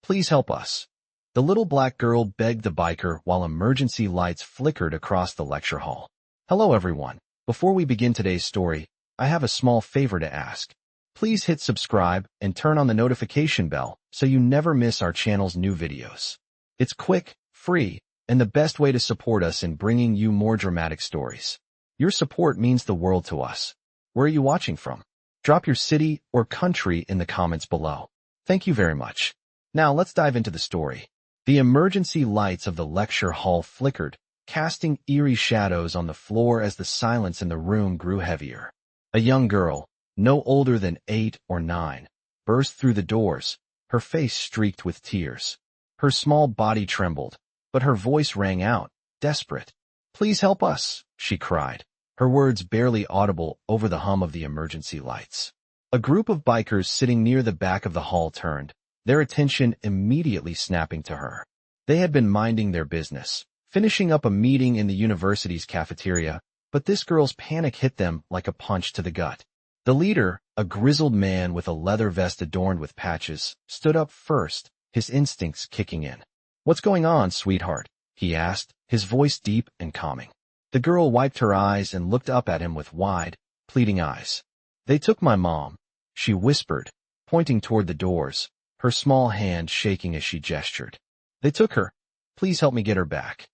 Please help us." The little black girl begged the biker while emergency lights flickered across the lecture hall. "Hello everyone. Before we begin today's story, I have a small favor to ask. Please hit subscribe and turn on the notification bell so you never miss our channel's new videos. It's quick, free, and the best way to support us in bringing you more dramatic stories. Your support means the world to us. Where are you watching from? Drop your city or country in the comments below. Thank you very much. Now let's dive into the story. The emergency lights of the lecture hall flickered, casting eerie shadows on the floor as the silence in the room grew heavier. A young girl, no older than 8 or 9, burst through the doors, her face streaked with tears. Her small body trembled, but her voice rang out, desperate. "Please help us," she cried, her words barely audible over the hum of the emergency lights. A group of bikers sitting near the back of the hall turned, their attention immediately snapping to her. They had been minding their business, finishing up a meeting in the university's cafeteria, but this girl's panic hit them like a punch to the gut. The leader, a grizzled man with a leather vest adorned with patches, stood up first, his instincts kicking in. "What's going on, sweetheart?" he asked, his voice deep and calming. The girl wiped her eyes and looked up at him with wide, pleading eyes. "They took my mom," she whispered, pointing toward the doors, her small hand shaking as she gestured. "They took her. Please help me get her back."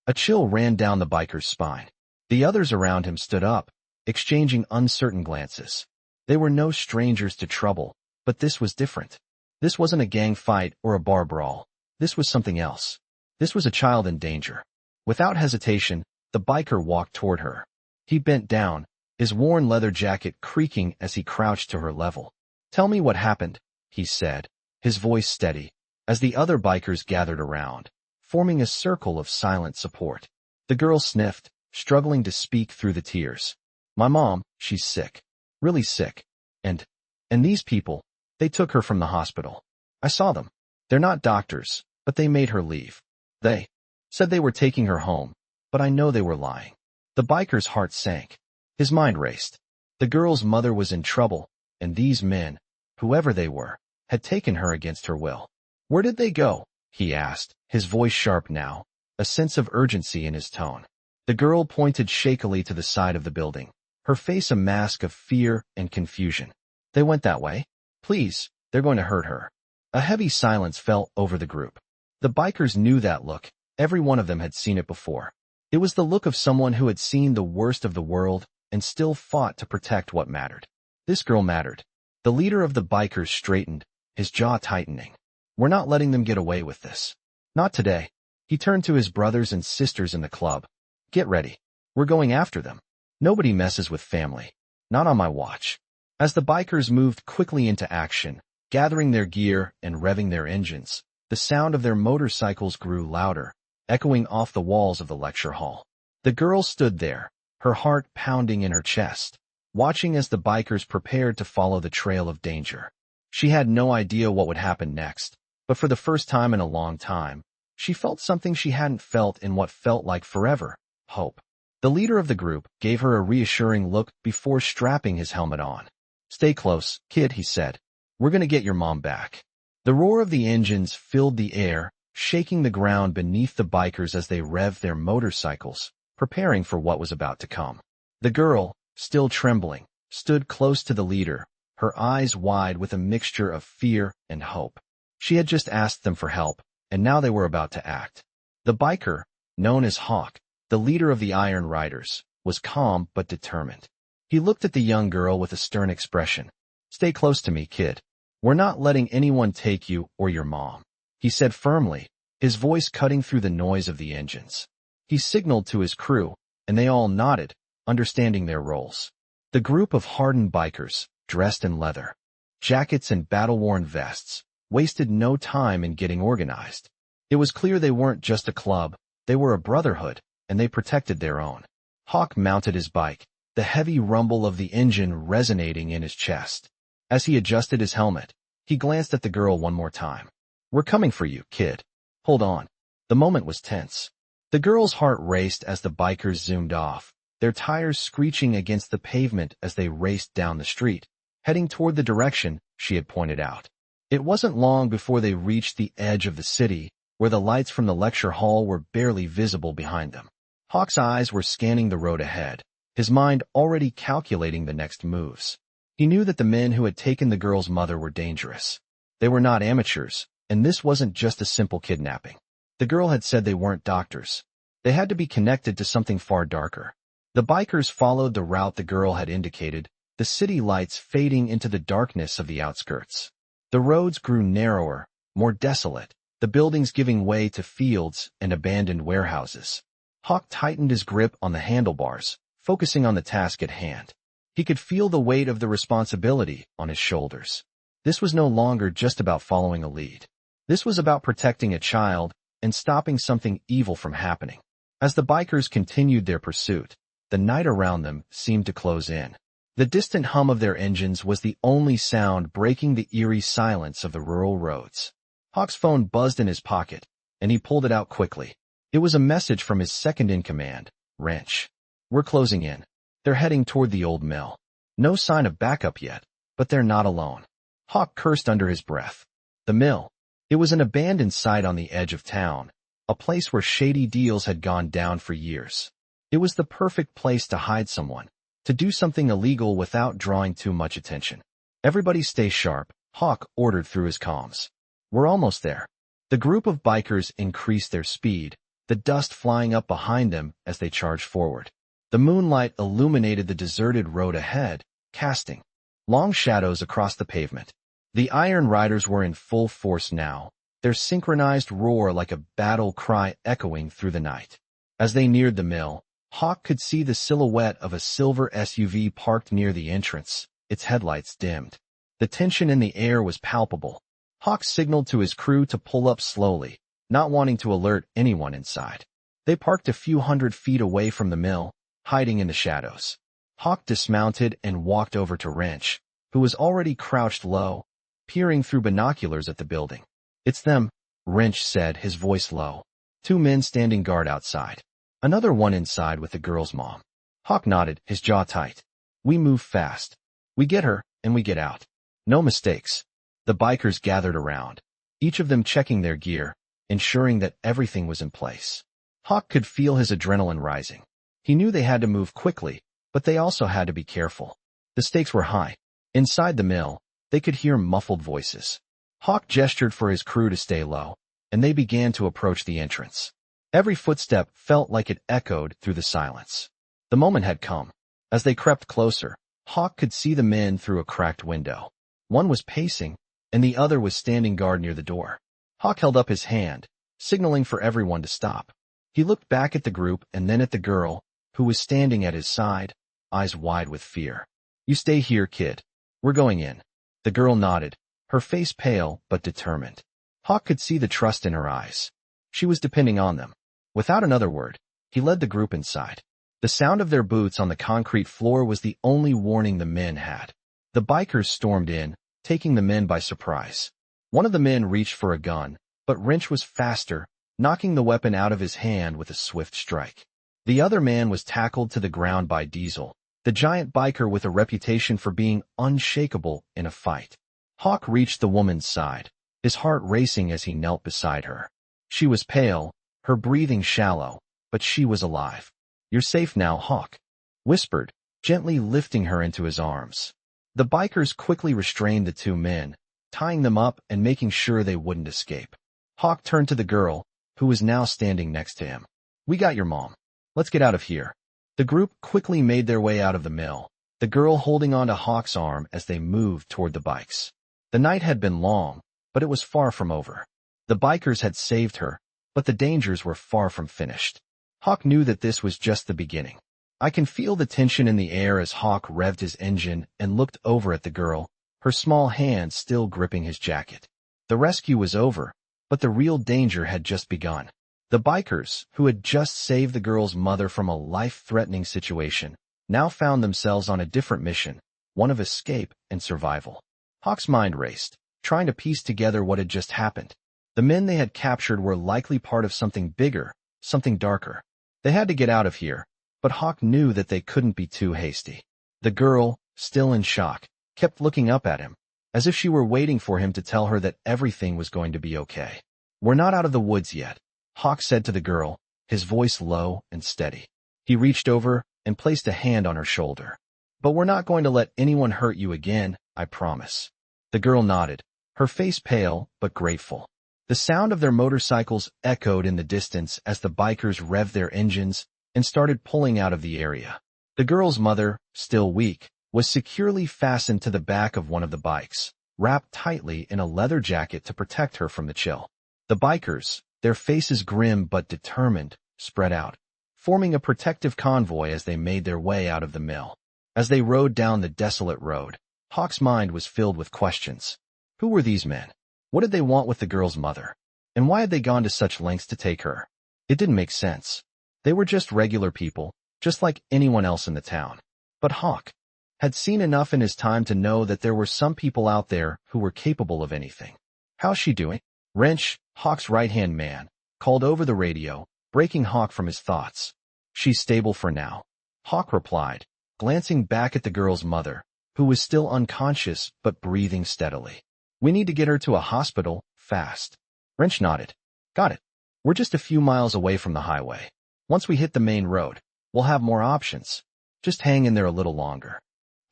A chill ran down the biker's spine. The others around him stood up, exchanging uncertain glances. They were no strangers to trouble, but this was different. This wasn't a gang fight or a bar brawl. This was something else. This was a child in danger. Without hesitation, the biker walked toward her. He bent down, his worn leather jacket creaking as he crouched to her level. "Tell me what happened," he said, his voice steady, as the other bikers gathered around, forming a circle of silent support. The girl sniffed, struggling to speak through the tears. "My mom, she's sick. Really sick. And these people, they took her from the hospital. I saw them. They're not doctors, but they made her leave. They said they were taking her home, but I know they were lying." The biker's heart sank. His mind raced. The girl's mother was in trouble, and these men, whoever they were, had taken her against her will. "Where did they go?" he asked, his voice sharp now, a sense of urgency in his tone. The girl pointed shakily to the side of the building, her face a mask of fear and confusion. "They went that way. Please, they're going to hurt her." A heavy silence fell over the group. The bikers knew that look. Every one of them had seen it before. It was the look of someone who had seen the worst of the world and still fought to protect what mattered. This girl mattered. The leader of the bikers straightened, his jaw tightening. "We're not letting them get away with this. Not today." He turned to his brothers and sisters in the club. "Get ready. We're going after them. Nobody messes with family. Not on my watch." As the bikers moved quickly into action, gathering their gear and revving their engines, the sound of their motorcycles grew louder, echoing off the walls of the lecture hall. The girl stood there, her heart pounding in her chest, watching as the bikers prepared to follow the trail of danger. She had no idea what would happen next, but for the first time in a long time, she felt something she hadn't felt in what felt like forever: hope. The leader of the group gave her a reassuring look before strapping his helmet on. "Stay close, kid," he said. "We're going to get your mom back." The roar of the engines filled the air, shaking the ground beneath the bikers as they revved their motorcycles, preparing for what was about to come. The girl, still trembling, stood close to the leader, her eyes wide with a mixture of fear and hope. She had just asked them for help, and now they were about to act. The biker, known as Hawk, the leader of the Iron Riders, was calm but determined. He looked at the young girl with a stern expression. "Stay close to me, kid. We're not letting anyone take you or your mom," he said firmly, his voice cutting through the noise of the engines. He signaled to his crew, and they all nodded, understanding their roles. The group of hardened bikers, dressed in leather jackets and battle-worn vests, wasted no time in getting organized. It was clear they weren't just a club, they were a brotherhood, and they protected their own. Hawk mounted his bike, the heavy rumble of the engine resonating in his chest. As he adjusted his helmet, he glanced at the girl one more time. "We're coming for you, kid. Hold on." The moment was tense. The girl's heart raced as the bikers zoomed off, their tires screeching against the pavement as they raced down the street, heading toward the direction she had pointed out. It wasn't long before they reached the edge of the city, where the lights from the lecture hall were barely visible behind them. Hawk's eyes were scanning the road ahead, his mind already calculating the next moves. He knew that the men who had taken the girl's mother were dangerous. They were not amateurs, and this wasn't just a simple kidnapping. The girl had said they weren't doctors. They had to be connected to something far darker. The bikers followed the route the girl had indicated, the city lights fading into the darkness of the outskirts. The roads grew narrower, more desolate, the buildings giving way to fields and abandoned warehouses. Hawk tightened his grip on the handlebars, focusing on the task at hand. He could feel the weight of the responsibility on his shoulders. This was no longer just about following a lead. This was about protecting a child and stopping something evil from happening. As the bikers continued their pursuit, the night around them seemed to close in. The distant hum of their engines was the only sound breaking the eerie silence of the rural roads. Hawk's phone buzzed in his pocket, and he pulled it out quickly. It was a message from his second-in-command, Wrench. "We're closing in. They're heading toward the old mill. No sign of backup yet, but they're not alone." Hawk cursed under his breath. The mill. It was an abandoned site on the edge of town, a place where shady deals had gone down for years. It was the perfect place to hide someone, to do something illegal without drawing too much attention. "Everybody stay sharp," Hawk ordered through his comms. "We're almost there." The group of bikers increased their speed, the dust flying up behind them as they charged forward. The moonlight illuminated the deserted road ahead, casting long shadows across the pavement. The Iron Riders were in full force now, their synchronized roar like a battle cry echoing through the night. As they neared the mill, Hawk could see the silhouette of a silver SUV parked near the entrance, its headlights dimmed. The tension in the air was palpable. Hawk signaled to his crew to pull up slowly, not wanting to alert anyone inside. They parked a few hundred feet away from the mill, hiding in the shadows. Hawk dismounted and walked over to Wrench, who was already crouched low, peering through binoculars at the building. "It's them," Wrench said, his voice low. "Two men standing guard outside. Another one inside with the girl's mom." Hawk nodded, his jaw tight. "We move fast. We get her, and we get out. No mistakes." The bikers gathered around, each of them checking their gear, ensuring that everything was in place. Hawk could feel his adrenaline rising. He knew they had to move quickly, but they also had to be careful. The stakes were high. Inside the mill, they could hear muffled voices. Hawk gestured for his crew to stay low, and they began to approach the entrance. Every footstep felt like it echoed through the silence. The moment had come. As they crept closer, Hawk could see the men through a cracked window. One was pacing, and the other was standing guard near the door. Hawk held up his hand, signaling for everyone to stop. He looked back at the group and then at the girl, who was standing at his side, eyes wide with fear. "You stay here, kid. We're going in." The girl nodded, her face pale but determined. Hawk could see the trust in her eyes. She was depending on them. Without another word, he led the group inside. The sound of their boots on the concrete floor was the only warning the men had. The bikers stormed in, taking the men by surprise. One of the men reached for a gun, but Wrench was faster, knocking the weapon out of his hand with a swift strike. The other man was tackled to the ground by Diesel, the giant biker with a reputation for being unshakable in a fight. Hawk reached the woman's side, his heart racing as he knelt beside her. She was pale, her breathing shallow, but she was alive. "You're safe now, Hawk," whispered, gently lifting her into his arms. The bikers quickly restrained the two men, tying them up and making sure they wouldn't escape. Hawk turned to the girl, who was now standing next to him. "We got your mom. Let's get out of here." The group quickly made their way out of the mill, the girl holding onto Hawk's arm as they moved toward the bikes. The night had been long, but it was far from over. The bikers had saved her, but the dangers were far from finished. Hawk knew that this was just the beginning. I can feel the tension in the air as Hawk revved his engine and looked over at the girl, her small hand still gripping his jacket. The rescue was over, but the real danger had just begun. The bikers, who had just saved the girl's mother from a life-threatening situation, now found themselves on a different mission, one of escape and survival. Hawk's mind raced, trying to piece together what had just happened. The men they had captured were likely part of something bigger, something darker. They had to get out of here, but Hawk knew that they couldn't be too hasty. The girl, still in shock, kept looking up at him. as if she were waiting for him to tell her that everything was going to be okay. "We're not out of the woods yet," Hawk said to the girl, his voice low and steady. He reached over and placed a hand on her shoulder. "But we're not going to let anyone hurt you again, I promise." The girl nodded, her face pale but grateful. The sound of their motorcycles echoed in the distance as the bikers revved their engines and started pulling out of the area. The girl's mother, still weak, was securely fastened to the back of one of the bikes, wrapped tightly in a leather jacket to protect her from the chill. The bikers, their faces grim but determined, spread out, forming a protective convoy as they made their way out of the mill. As they rode down the desolate road, Hawk's mind was filled with questions. Who were these men? What did they want with the girl's mother? And why had they gone to such lengths to take her? It didn't make sense. They were just regular people, just like anyone else in the town. But Hawk had seen enough in his time to know that there were some people out there who were capable of anything. "How's she doing?" Wrench, Hawk's right-hand man, called over the radio, breaking Hawk from his thoughts. "She's stable for now," Hawk replied, glancing back at the girl's mother, who was still unconscious but breathing steadily. "We need to get her to a hospital, fast." Wrench nodded. "Got it. We're just a few miles away from the highway. Once we hit the main road, we'll have more options. Just hang in there a little longer."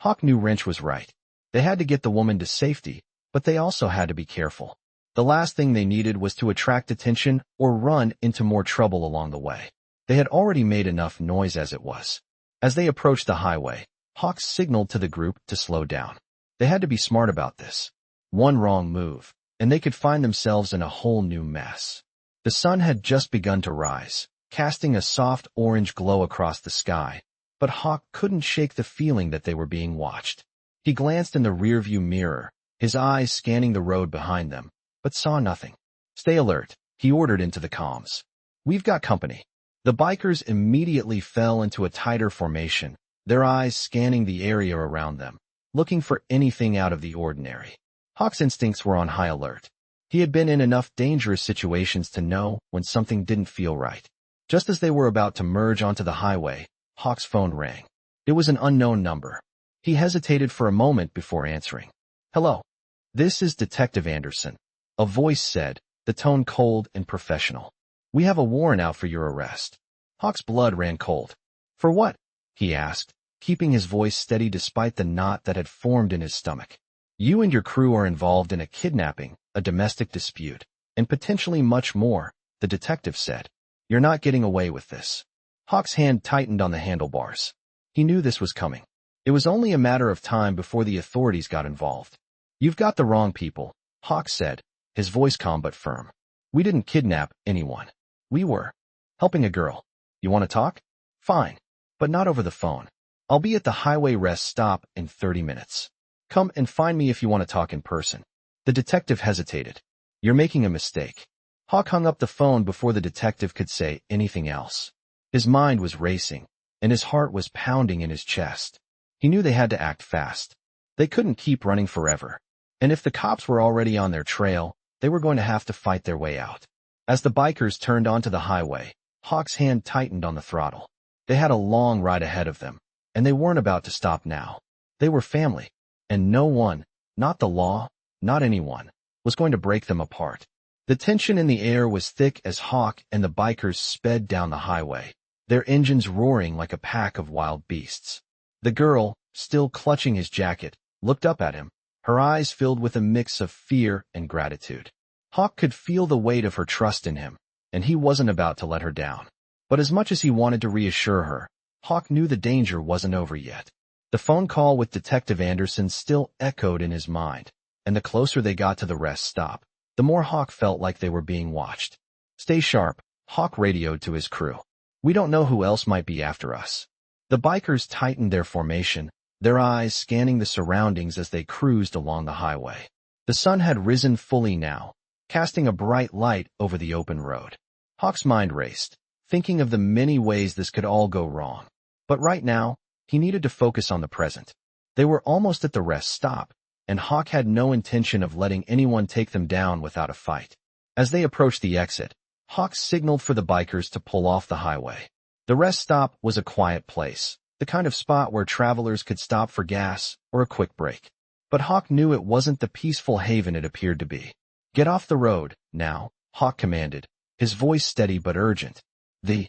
Hawk knew Wrench was right. They had to get the woman to safety, but they also had to be careful. The last thing they needed was to attract attention or run into more trouble along the way. They had already made enough noise as it was. As they approached the highway, Hawk signaled to the group to slow down. They had to be smart about this. One wrong move, and they could find themselves in a whole new mess. The sun had just begun to rise, casting a soft orange glow across the sky, but Hawk couldn't shake the feeling that they were being watched. He glanced in the rearview mirror, his eyes scanning the road behind them, but saw nothing. "Stay alert," he ordered into the comms. "We've got company." The bikers immediately fell into a tighter formation, their eyes scanning the area around them, looking for anything out of the ordinary. Hawk's instincts were on high alert. He had been in enough dangerous situations to know when something didn't feel right. Just as they were about to merge onto the highway, Hawk's phone rang. It was an unknown number. He hesitated for a moment before answering. "Hello. This is Detective Anderson," a voice said, the tone cold and professional. "We have a warrant out for your arrest." Hawk's blood ran cold. "For what?" he asked, keeping his voice steady despite the knot that had formed in his stomach. "You and your crew are involved in a kidnapping, a domestic dispute, and potentially much more," the detective said. "You're not getting away with this." Hawk's hand tightened on the handlebars. He knew this was coming. It was only a matter of time before the authorities got involved. "You've got the wrong people," Hawk said, his voice calm but firm. "We didn't kidnap anyone. We were helping a girl. You want to talk? Fine, but not over the phone. I'll be at the highway rest stop in 30 minutes. Come and find me if you want to talk in person." The detective hesitated. "You're making a mistake." Hawk hung up the phone before the detective could say anything else. His mind was racing, and his heart was pounding in his chest. He knew they had to act fast. They couldn't keep running forever. And if the cops were already on their trail, they were going to have to fight their way out. As the bikers turned onto the highway, Hawk's hand tightened on the throttle. They had a long ride ahead of them, and they weren't about to stop now. They were family, and no one, not the law, not anyone, was going to break them apart. The tension in the air was thick as Hawk and the bikers sped down the highway, their engines roaring like a pack of wild beasts. The girl, still clutching his jacket, looked up at him, her eyes filled with a mix of fear and gratitude. Hawk could feel the weight of her trust in him, and he wasn't about to let her down. But as much as he wanted to reassure her, Hawk knew the danger wasn't over yet. The phone call with Detective Anderson still echoed in his mind, and the closer they got to the rest stop, the more Hawk felt like they were being watched. "Stay sharp," Hawk radioed to his crew. "We don't know who else might be after us." The bikers tightened their formation, their eyes scanning the surroundings as they cruised along the highway. The sun had risen fully now, casting a bright light over the open road. Hawk's mind raced, thinking of the many ways this could all go wrong. But right now, he needed to focus on the present. They were almost at the rest stop, and Hawk had no intention of letting anyone take them down without a fight. As they approached the exit, Hawk signaled for the bikers to pull off the highway. The rest stop was a quiet place, the kind of spot where travelers could stop for gas or a quick break. But Hawk knew it wasn't the peaceful haven it appeared to be. "Get off the road, now," Hawk commanded, his voice steady but urgent. The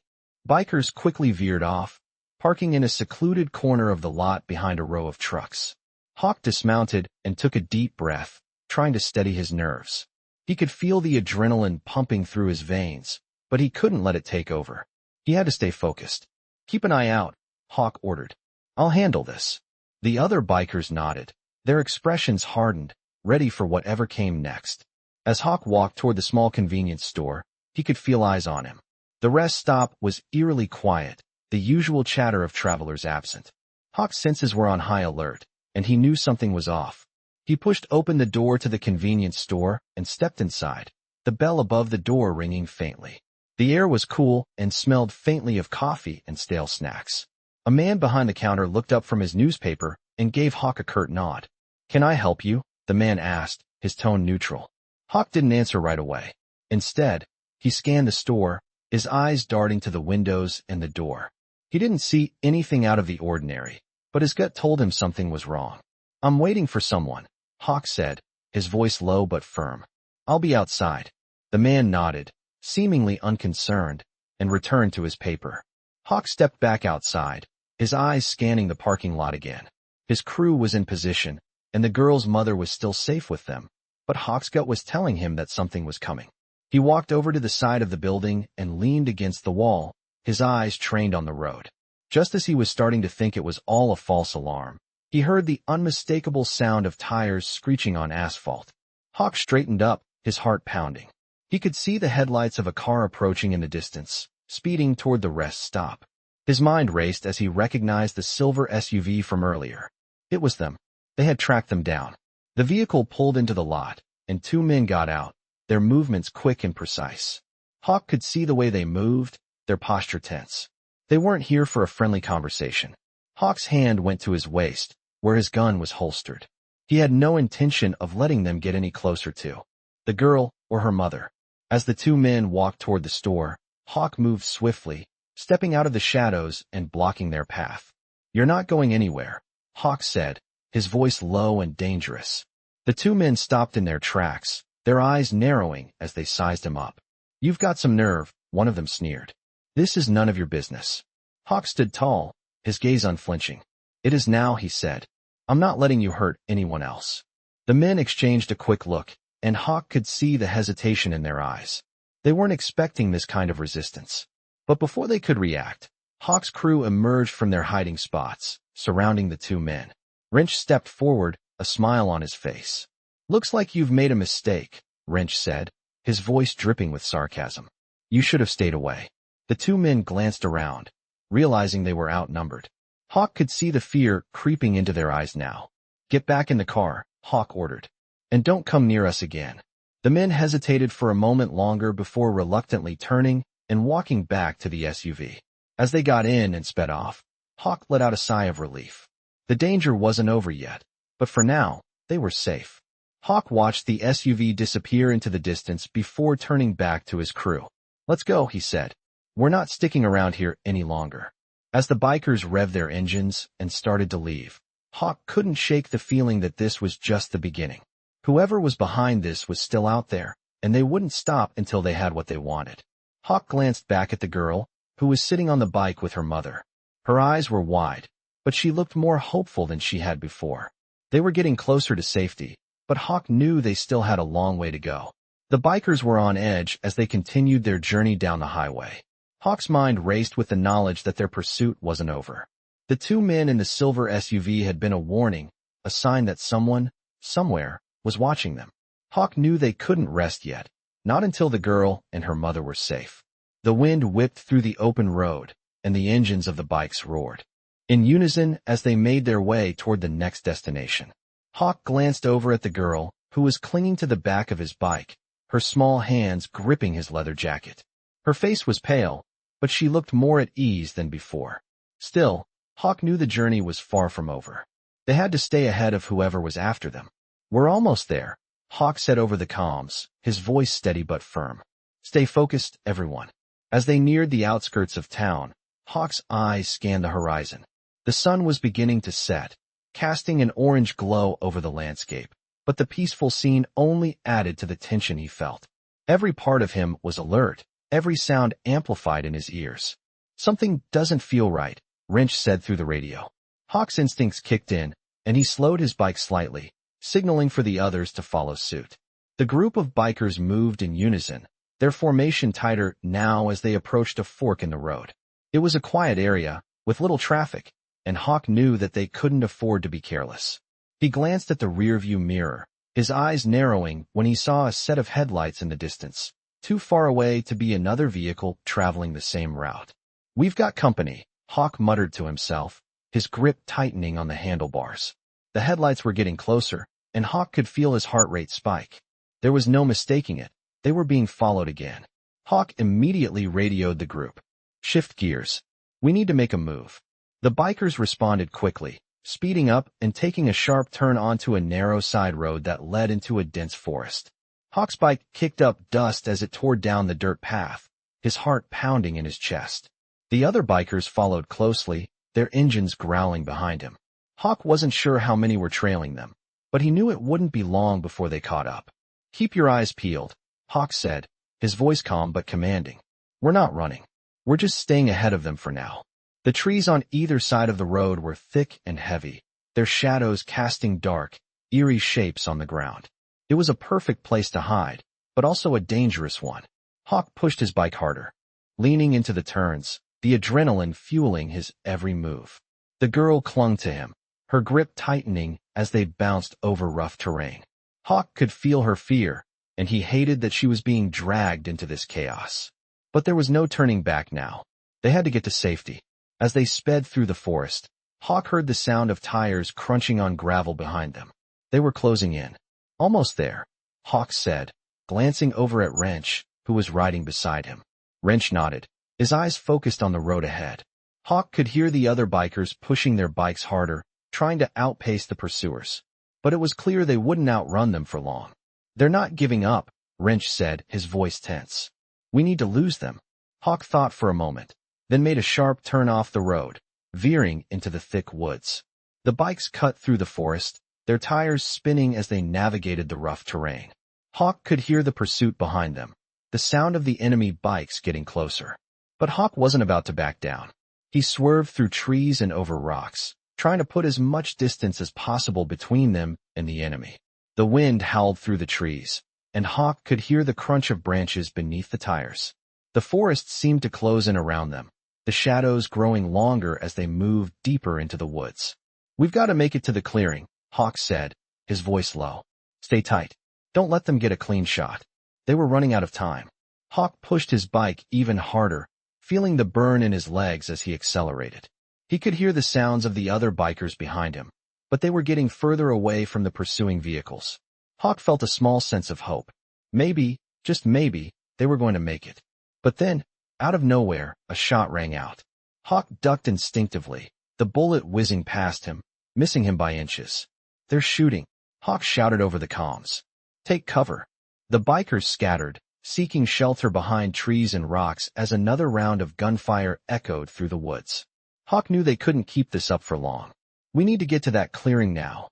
bikers quickly veered off, parking in a secluded corner of the lot behind a row of trucks. Hawk dismounted and took a deep breath, trying to steady his nerves. He could feel the adrenaline pumping through his veins, but he couldn't let it take over. He had to stay focused. "Keep an eye out," Hawk ordered. "I'll handle this." The other bikers nodded, their expressions hardened, ready for whatever came next. As Hawk walked toward the small convenience store, he could feel eyes on him. The rest stop was eerily quiet, the usual chatter of travelers absent. Hawk's senses were on high alert, and he knew something was off. He pushed open the door to the convenience store and stepped inside, the bell above the door ringing faintly. The air was cool and smelled faintly of coffee and stale snacks. A man behind the counter looked up from his newspaper and gave Hawk a curt nod. "Can I help you?" the man asked, his tone neutral. Hawk didn't answer right away. Instead, he scanned the store, his eyes darting to the windows and the door. He didn't see anything out of the ordinary, but his gut told him something was wrong. "I'm waiting for someone," Hawk said, his voice low but firm. "I'll be outside." The man nodded, seemingly unconcerned, and returned to his paper. Hawk stepped back outside, his eyes scanning the parking lot again. His crew was in position, and the girl's mother was still safe with them, but Hawk's gut was telling him that something was coming. He walked over to the side of the building and leaned against the wall, his eyes trained on the road. Just as he was starting to think it was all a false alarm, he heard the unmistakable sound of tires screeching on asphalt. Hawk straightened up, his heart pounding. He could see the headlights of a car approaching in the distance, speeding toward the rest stop. His mind raced as he recognized the silver SUV from earlier. It was them. They had tracked them down. The vehicle pulled into the lot, and two men got out, their movements quick and precise. Hawk could see the way they moved, their posture tense. They weren't here for a friendly conversation. Hawk's hand went to his waist, where his gun was holstered. He had no intention of letting them get any closer to the girl or her mother. As the two men walked toward the store, Hawk moved swiftly, stepping out of the shadows and blocking their path. "You're not going anywhere," Hawk said, his voice low and dangerous. The two men stopped in their tracks, their eyes narrowing as they sized him up. "You've got some nerve," one of them sneered. "This is none of your business." Hawk stood tall, his gaze unflinching. "It is now," he said. "I'm not letting you hurt anyone else." The men exchanged a quick look, and Hawk could see the hesitation in their eyes. They weren't expecting this kind of resistance. But before they could react, Hawk's crew emerged from their hiding spots, surrounding the two men. Wrench stepped forward, a smile on his face. "Looks like you've made a mistake," Wrench said, his voice dripping with sarcasm. "You should have stayed away." The two men glanced around, realizing they were outnumbered. Hawk could see the fear creeping into their eyes now. "Get back in the car," Hawk ordered. "And don't come near us again." The men hesitated for a moment longer before reluctantly turning and walking back to the SUV. As they got in and sped off, Hawk let out a sigh of relief. The danger wasn't over yet, but for now, they were safe. Hawk watched the SUV disappear into the distance before turning back to his crew. "Let's go," he said. "We're not sticking around here any longer." As the bikers revved their engines and started to leave, Hawk couldn't shake the feeling that this was just the beginning. Whoever was behind this was still out there, and they wouldn't stop until they had what they wanted. Hawk glanced back at the girl, who was sitting on the bike with her mother. Her eyes were wide, but she looked more hopeful than she had before. They were getting closer to safety, but Hawk knew they still had a long way to go. The bikers were on edge as they continued their journey down the highway. Hawk's mind raced with the knowledge that their pursuit wasn't over. The two men in the silver SUV had been a warning, a sign that someone, somewhere, was watching them. Hawk knew they couldn't rest yet, not until the girl and her mother were safe. The wind whipped through the open road, and the engines of the bikes roared in unison as they made their way toward the next destination. Hawk glanced over at the girl, who was clinging to the back of his bike, her small hands gripping his leather jacket. Her face was pale, but she looked more at ease than before. Still, Hawk knew the journey was far from over. They had to stay ahead of whoever was after them. "We're almost there," Hawk said over the comms, his voice steady but firm. "Stay focused, everyone." As they neared the outskirts of town, Hawk's eyes scanned the horizon. The sun was beginning to set, casting an orange glow over the landscape. But the peaceful scene only added to the tension he felt. Every part of him was alert, every sound amplified in his ears. "Something doesn't feel right," Wrench said through the radio. Hawk's instincts kicked in, and he slowed his bike slightly, signaling for the others to follow suit. The group of bikers moved in unison, their formation tighter now as they approached a fork in the road. It was a quiet area, with little traffic, and Hawk knew that they couldn't afford to be careless. He glanced at the rearview mirror, his eyes narrowing when he saw a set of headlights in the distance, too far away to be another vehicle traveling the same route. "We've got company," Hawk muttered to himself, his grip tightening on the handlebars. The headlights were getting closer, and Hawk could feel his heart rate spike. There was no mistaking it. They were being followed again. Hawk immediately radioed the group. "Shift gears. We need to make a move." The bikers responded quickly, speeding up and taking a sharp turn onto a narrow side road that led into a dense forest. Hawk's bike kicked up dust as it tore down the dirt path, his heart pounding in his chest. The other bikers followed closely, their engines growling behind him. Hawk wasn't sure how many were trailing them, but he knew it wouldn't be long before they caught up. "Keep your eyes peeled," Hawk said, his voice calm but commanding. "We're not running. We're just staying ahead of them for now." The trees on either side of the road were thick and heavy, their shadows casting dark, eerie shapes on the ground. It was a perfect place to hide, but also a dangerous one. Hawk pushed his bike harder, leaning into the turns, the adrenaline fueling his every move. The girl clung to him, her grip tightening as they bounced over rough terrain. Hawk could feel her fear, and he hated that she was being dragged into this chaos. But there was no turning back now. They had to get to safety. As they sped through the forest, Hawk heard the sound of tires crunching on gravel behind them. They were closing in. "Almost there," Hawk said, glancing over at Wrench, who was riding beside him. Wrench nodded, his eyes focused on the road ahead. Hawk could hear the other bikers pushing their bikes harder, trying to outpace the pursuers. But it was clear they wouldn't outrun them for long. "They're not giving up," Wrench said, his voice tense. "We need to lose them." Hawk thought for a moment, then made a sharp turn off the road, veering into the thick woods. The bikes cut through the forest, their tires spinning as they navigated the rough terrain. Hawk could hear the pursuit behind them, the sound of the enemy bikes getting closer. But Hawk wasn't about to back down. He swerved through trees and over rocks, trying to put as much distance as possible between them and the enemy. The wind howled through the trees, and Hawk could hear the crunch of branches beneath the tires. The forest seemed to close in around them, the shadows growing longer as they moved deeper into the woods. "We've got to make it to the clearing," Hawk said, his voice low. "Stay tight. Don't let them get a clean shot." They were running out of time. Hawk pushed his bike even harder, feeling the burn in his legs as he accelerated. He could hear the sounds of the other bikers behind him, but they were getting further away from the pursuing vehicles. Hawk felt a small sense of hope. Maybe, just maybe, they were going to make it. But then, out of nowhere, a shot rang out. Hawk ducked instinctively, the bullet whizzing past him, missing him by inches. "They're shooting," Hawk shouted over the comms. "Take cover." The bikers scattered, seeking shelter behind trees and rocks as another round of gunfire echoed through the woods. Hawk knew they couldn't keep this up for long. "We need to get to that clearing now."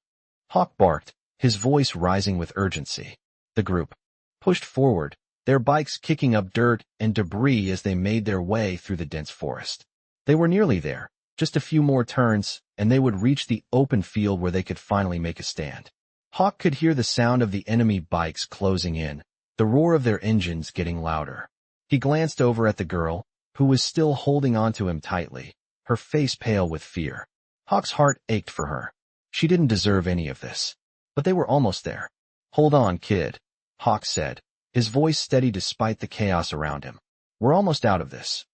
Hawk barked, his voice rising with urgency. The group pushed forward, their bikes kicking up dirt and debris as they made their way through the dense forest. They were nearly there, just a few more turns, and they would reach the open field where they could finally make a stand. Hawk could hear the sound of the enemy bikes closing in, the roar of their engines getting louder. He glanced over at the girl, who was still holding onto him tightly, her face pale with fear. Hawk's heart ached for her. She didn't deserve any of this. But they were almost there. "Hold on, kid," Hawk said, his voice steady despite the chaos around him. "We're almost out of this."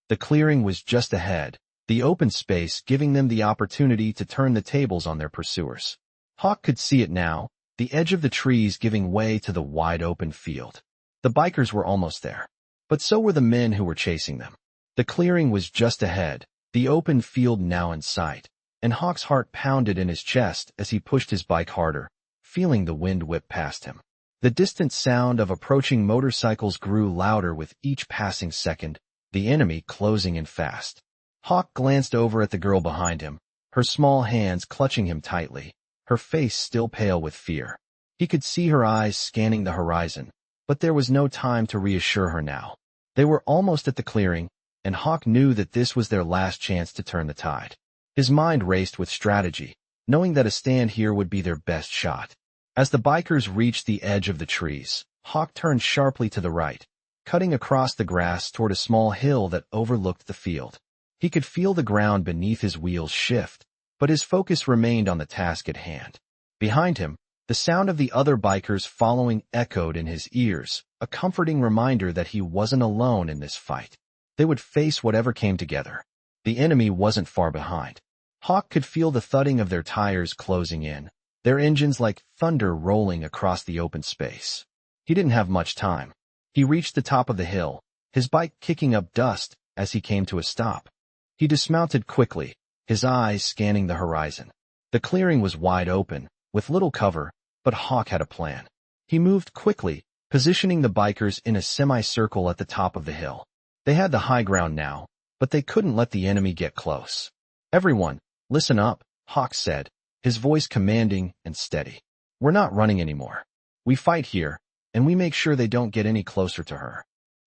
The clearing was just ahead, the open space giving them the opportunity to turn the tables on their pursuers. Hawk could see it now, the edge of the trees giving way to the wide open field. The bikers were almost there, but so were the men who were chasing them. The clearing was just ahead, the open field now in sight, and Hawk's heart pounded in his chest as he pushed his bike harder, feeling the wind whip past him. The distant sound of approaching motorcycles grew louder with each passing second, the enemy closing in fast. Hawk glanced over at the girl behind him, her small hands clutching him tightly, her face still pale with fear. He could see her eyes scanning the horizon, but there was no time to reassure her now. They were almost at the clearing, and Hawk knew that this was their last chance to turn the tide. His mind raced with strategy, knowing that a stand here would be their best shot. As the bikers reached the edge of the trees, Hawk turned sharply to the right, cutting across the grass toward a small hill that overlooked the field. He could feel the ground beneath his wheels shift, but his focus remained on the task at hand. Behind him, the sound of the other bikers following echoed in his ears, a comforting reminder that he wasn't alone in this fight. They would face whatever came together. The enemy wasn't far behind. Hawk could feel the thudding of their tires closing in, their engines like thunder rolling across the open space. He didn't have much time. He reached the top of the hill, his bike kicking up dust as he came to a stop. He dismounted quickly, his eyes scanning the horizon. The clearing was wide open, with little cover, but Hawk had a plan. He moved quickly, positioning the bikers in a semicircle at the top of the hill. They had the high ground now, but they couldn't let the enemy get close. "Everyone, listen up," Hawk said, his voice commanding and steady. "We're not running anymore. We fight here, and we make sure they don't get any closer to her."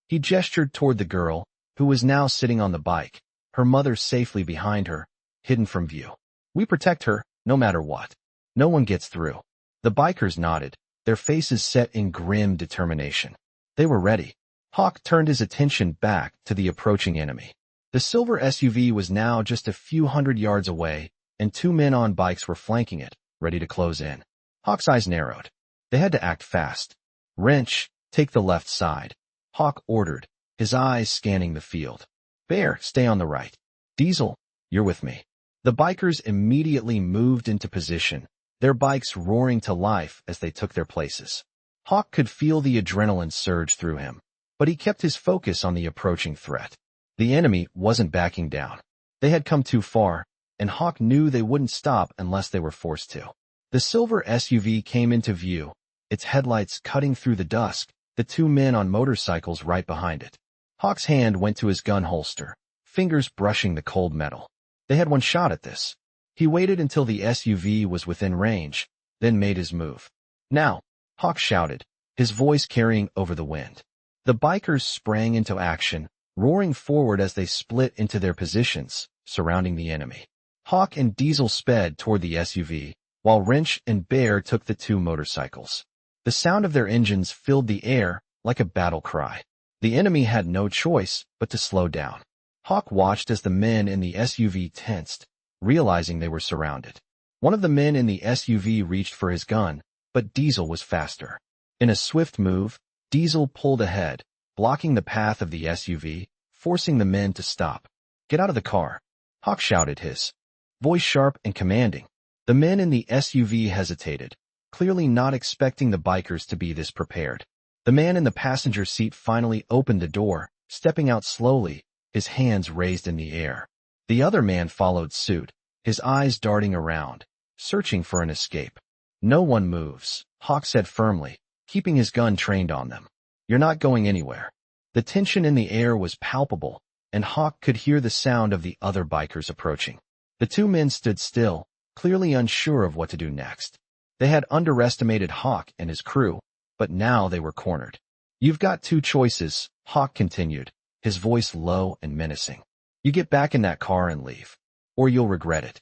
He gestured toward the girl, who was now sitting on the bike, her mother safely behind her, hidden from view. "We protect her, no matter what. No one gets through." The bikers nodded, their faces set in grim determination. They were ready. Hawk turned his attention back to the approaching enemy. The silver SUV was now just a few hundred yards away, and two men on bikes were flanking it, ready to close in. Hawk's eyes narrowed. They had to act fast. "Wrench, take the left side," Hawk ordered, his eyes scanning the field. "Bear, stay on the right. Diesel, you're with me." The bikers immediately moved into position, their bikes roaring to life as they took their places. Hawk could feel the adrenaline surge through him, but he kept his focus on the approaching threat. The enemy wasn't backing down. They had come too far, and Hawk knew they wouldn't stop unless they were forced to. The silver SUV came into view, its headlights cutting through the dusk, the two men on motorcycles right behind it. Hawk's hand went to his gun holster, fingers brushing the cold metal. They had one shot at this. He waited until the SUV was within range, then made his move. "Now," Hawk shouted, his voice carrying over the wind. The bikers sprang into action, roaring forward as they split into their positions, surrounding the enemy. Hawk and Diesel sped toward the SUV, while Wrench and Bear took the two motorcycles. The sound of their engines filled the air like a battle cry. The enemy had no choice but to slow down. Hawk watched as the men in the SUV tensed, realizing they were surrounded. One of the men in the SUV reached for his gun, but Diesel was faster. In a swift move, Diesel pulled ahead, blocking the path of the SUV, forcing the men to stop. "Get out of the car," Hawk shouted, his voice sharp and commanding. The men in the SUV hesitated, clearly not expecting the bikers to be this prepared. The man in the passenger seat finally opened the door, stepping out slowly, his hands raised in the air. The other man followed suit, his eyes darting around, searching for an escape. "No one moves," Hawk said firmly, keeping his gun trained on them. "You're not going anywhere." The tension in the air was palpable, and Hawk could hear the sound of the other bikers approaching. The two men stood still, clearly unsure of what to do next. They had underestimated Hawk and his crew, but now they were cornered. "You've got two choices," Hawk continued, his voice low and menacing. "You get back in that car and leave, or you'll regret it."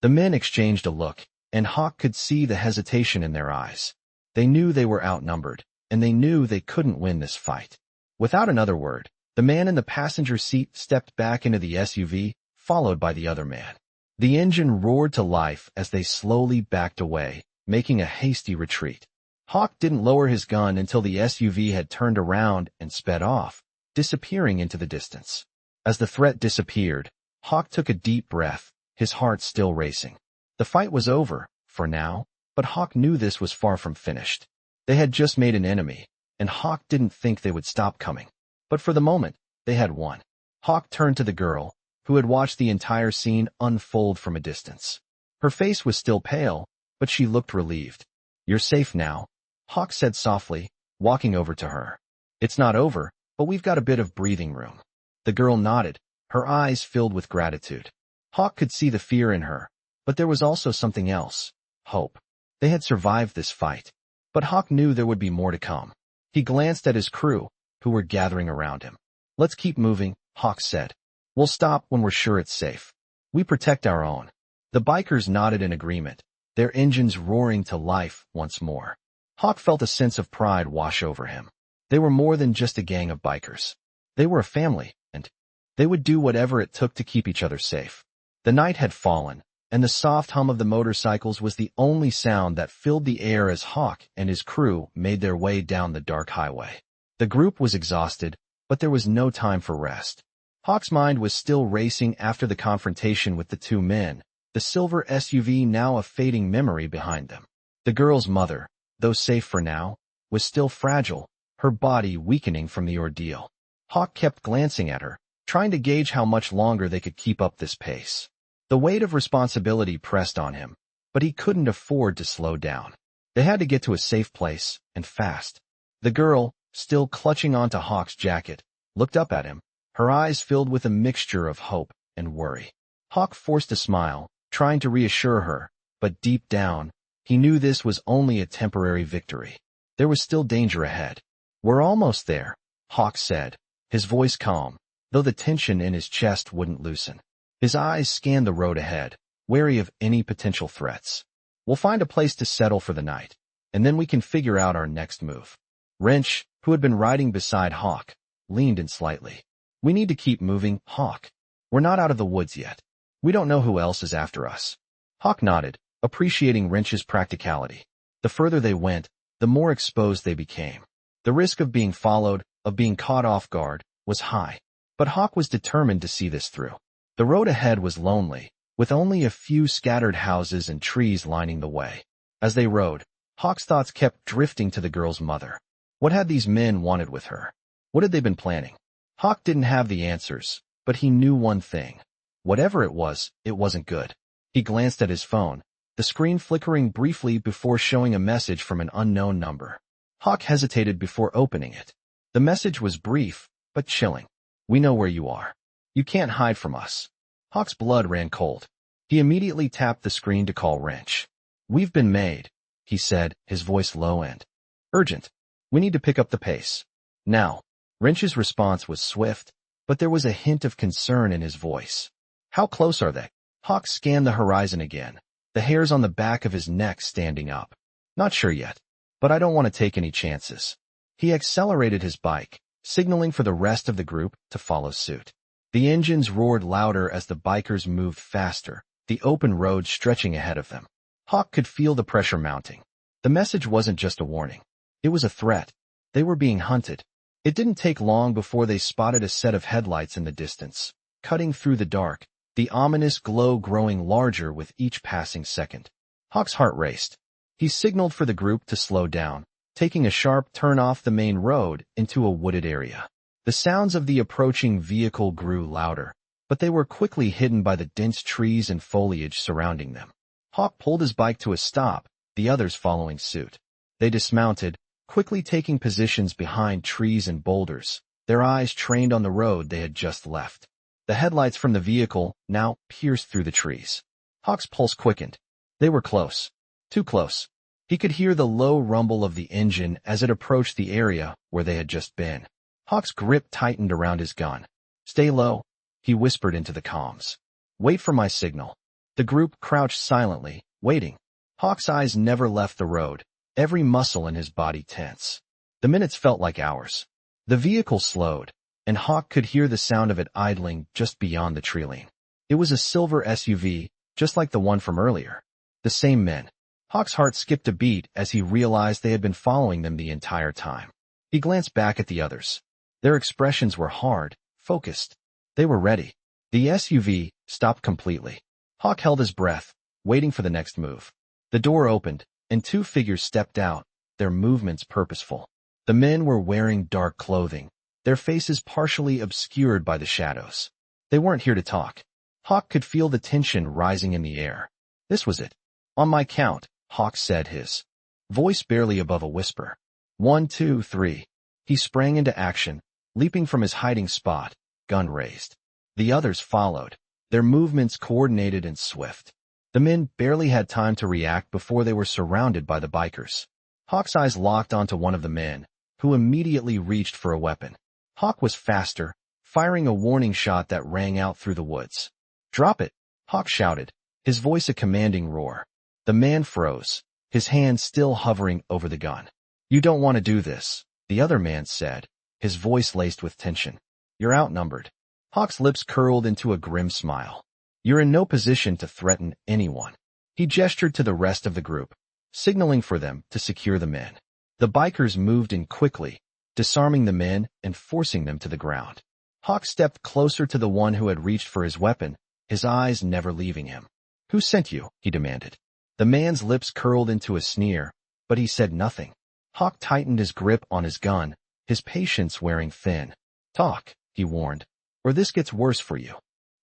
The men exchanged a look, and Hawk could see the hesitation in their eyes. They knew they were outnumbered, and they knew they couldn't win this fight. Without another word, the man in the passenger seat stepped back into the SUV, followed by the other man. The engine roared to life as they slowly backed away, making a hasty retreat. Hawk didn't lower his gun until the SUV had turned around and sped off, disappearing into the distance. As the threat disappeared, Hawk took a deep breath, his heart still racing. The fight was over, for now, but Hawk knew this was far from finished. They had just made an enemy, and Hawk didn't think they would stop coming. But for the moment, they had won. Hawk turned to the girl, who had watched the entire scene unfold from a distance. Her face was still pale, but she looked relieved. "You're safe now," Hawk said softly, walking over to her. "It's not over, but we've got a bit of breathing room." The girl nodded, her eyes filled with gratitude. Hawk could see the fear in her, But there was also something else. Hope. They had survived this fight. But Hawk knew there would be more to come. He glanced at his crew, who were gathering around him. "Let's keep moving," Hawk said. "We'll stop when we're sure it's safe. We protect our own." The bikers nodded in agreement, their engines roaring to life once more. Hawk felt a sense of pride wash over him. They were more than just a gang of bikers. They were a family, and they would do whatever it took to keep each other safe. The night had fallen, and the soft hum of the motorcycles was the only sound that filled the air as Hawk and his crew made their way down the dark highway. The group was exhausted, but there was no time for rest. Hawk's mind was still racing after the confrontation with the two men, the silver SUV now a fading memory behind them. The girl's mother, though safe for now, was still fragile, her body weakening from the ordeal. Hawk kept glancing at her, trying to gauge how much longer they could keep up this pace. The weight of responsibility pressed on him, but he couldn't afford to slow down. They had to get to a safe place, and fast. The girl, still clutching onto Hawk's jacket, looked up at him, her eyes filled with a mixture of hope and worry. Hawk forced a smile, trying to reassure her, but deep down, he knew this was only a temporary victory. There was still danger ahead. "We're almost there," Hawk said, his voice calm, though the tension in his chest wouldn't loosen. His eyes scanned the road ahead, wary of any potential threats. "We'll find a place to settle for the night, and then we can figure out our next move." Wrench, who had been riding beside Hawk, leaned in slightly. "We need to keep moving, Hawk. We're not out of the woods yet. We don't know who else is after us." Hawk nodded, appreciating Wrench's practicality. The further they went, the more exposed they became. The risk of being followed, of being caught off guard, was high. But Hawk was determined to see this through. The road ahead was lonely, with only a few scattered houses and trees lining the way. As they rode, Hawk's thoughts kept drifting to the girl's mother. What had these men wanted with her? What had they been planning? Hawk didn't have the answers, but he knew one thing. Whatever it wasn't good. He glanced at his phone, the screen flickering briefly before showing a message from an unknown number. Hawk hesitated before opening it. The message was brief, but chilling. "We know where you are. You can't hide from us." Hawk's blood ran cold. He immediately tapped the screen to call Wrench. "We've been made," he said, his voice low and urgent. "We need to pick up the pace. Now." Wrench's response was swift, but there was a hint of concern in his voice. "How close are they?" Hawk scanned the horizon again, the hairs on the back of his neck standing up. "Not sure yet, but I don't want to take any chances." He accelerated his bike, signaling for the rest of the group to follow suit. The engines roared louder as the bikers moved faster, the open road stretching ahead of them. Hawk could feel the pressure mounting. The message wasn't just a warning. It was a threat. They were being hunted. It didn't take long before they spotted a set of headlights in the distance, cutting through the dark, the ominous glow growing larger with each passing second. Hawk's heart raced. He signaled for the group to slow down, taking a sharp turn off the main road into a wooded area. The sounds of the approaching vehicle grew louder, but they were quickly hidden by the dense trees and foliage surrounding them. Hawk pulled his bike to a stop, the others following suit. They dismounted, quickly taking positions behind trees and boulders, their eyes trained on the road they had just left. The headlights from the vehicle now pierced through the trees. Hawk's pulse quickened. They were close. Too close. He could hear the low rumble of the engine as it approached the area where they had just been. Hawk's grip tightened around his gun. "Stay low," he whispered into the comms. "Wait for my signal." The group crouched silently, waiting. Hawk's eyes never left the road, every muscle in his body tense. The minutes felt like hours. The vehicle slowed, and Hawk could hear the sound of it idling just beyond the tree-line. It was a silver SUV, just like the one from earlier. The same men. Hawk's heart skipped a beat as he realized they had been following them the entire time. He glanced back at the others. Their expressions were hard, focused. They were ready. The SUV stopped completely. Hawk held his breath, waiting for the next move. The door opened, and two figures stepped out, their movements purposeful. The men were wearing dark clothing, their faces partially obscured by the shadows. They weren't here to talk. Hawk could feel the tension rising in the air. This was it. "On my count," Hawk said, his voice barely above a whisper. 1, 2, 3. He sprang into action, leaping from his hiding spot, gun raised. The others followed, their movements coordinated and swift. The men barely had time to react before they were surrounded by the bikers. Hawk's eyes locked onto one of the men, who immediately reached for a weapon. Hawk was faster, firing a warning shot that rang out through the woods. "Drop it!" Hawk shouted, his voice a commanding roar. The man froze, his hand still hovering over the gun. "You don't want to do this," the other man said, his voice laced with tension. "You're outnumbered." Hawk's lips curled into a grim smile. "You're in no position to threaten anyone." He gestured to the rest of the group, signaling for them to secure the men. The bikers moved in quickly, disarming the men and forcing them to the ground. Hawk stepped closer to the one who had reached for his weapon, his eyes never leaving him. "Who sent you?" he demanded. The man's lips curled into a sneer, but he said nothing. Hawk tightened his grip on his gun, his patience wearing thin. "Talk," he warned, "or this gets worse for you."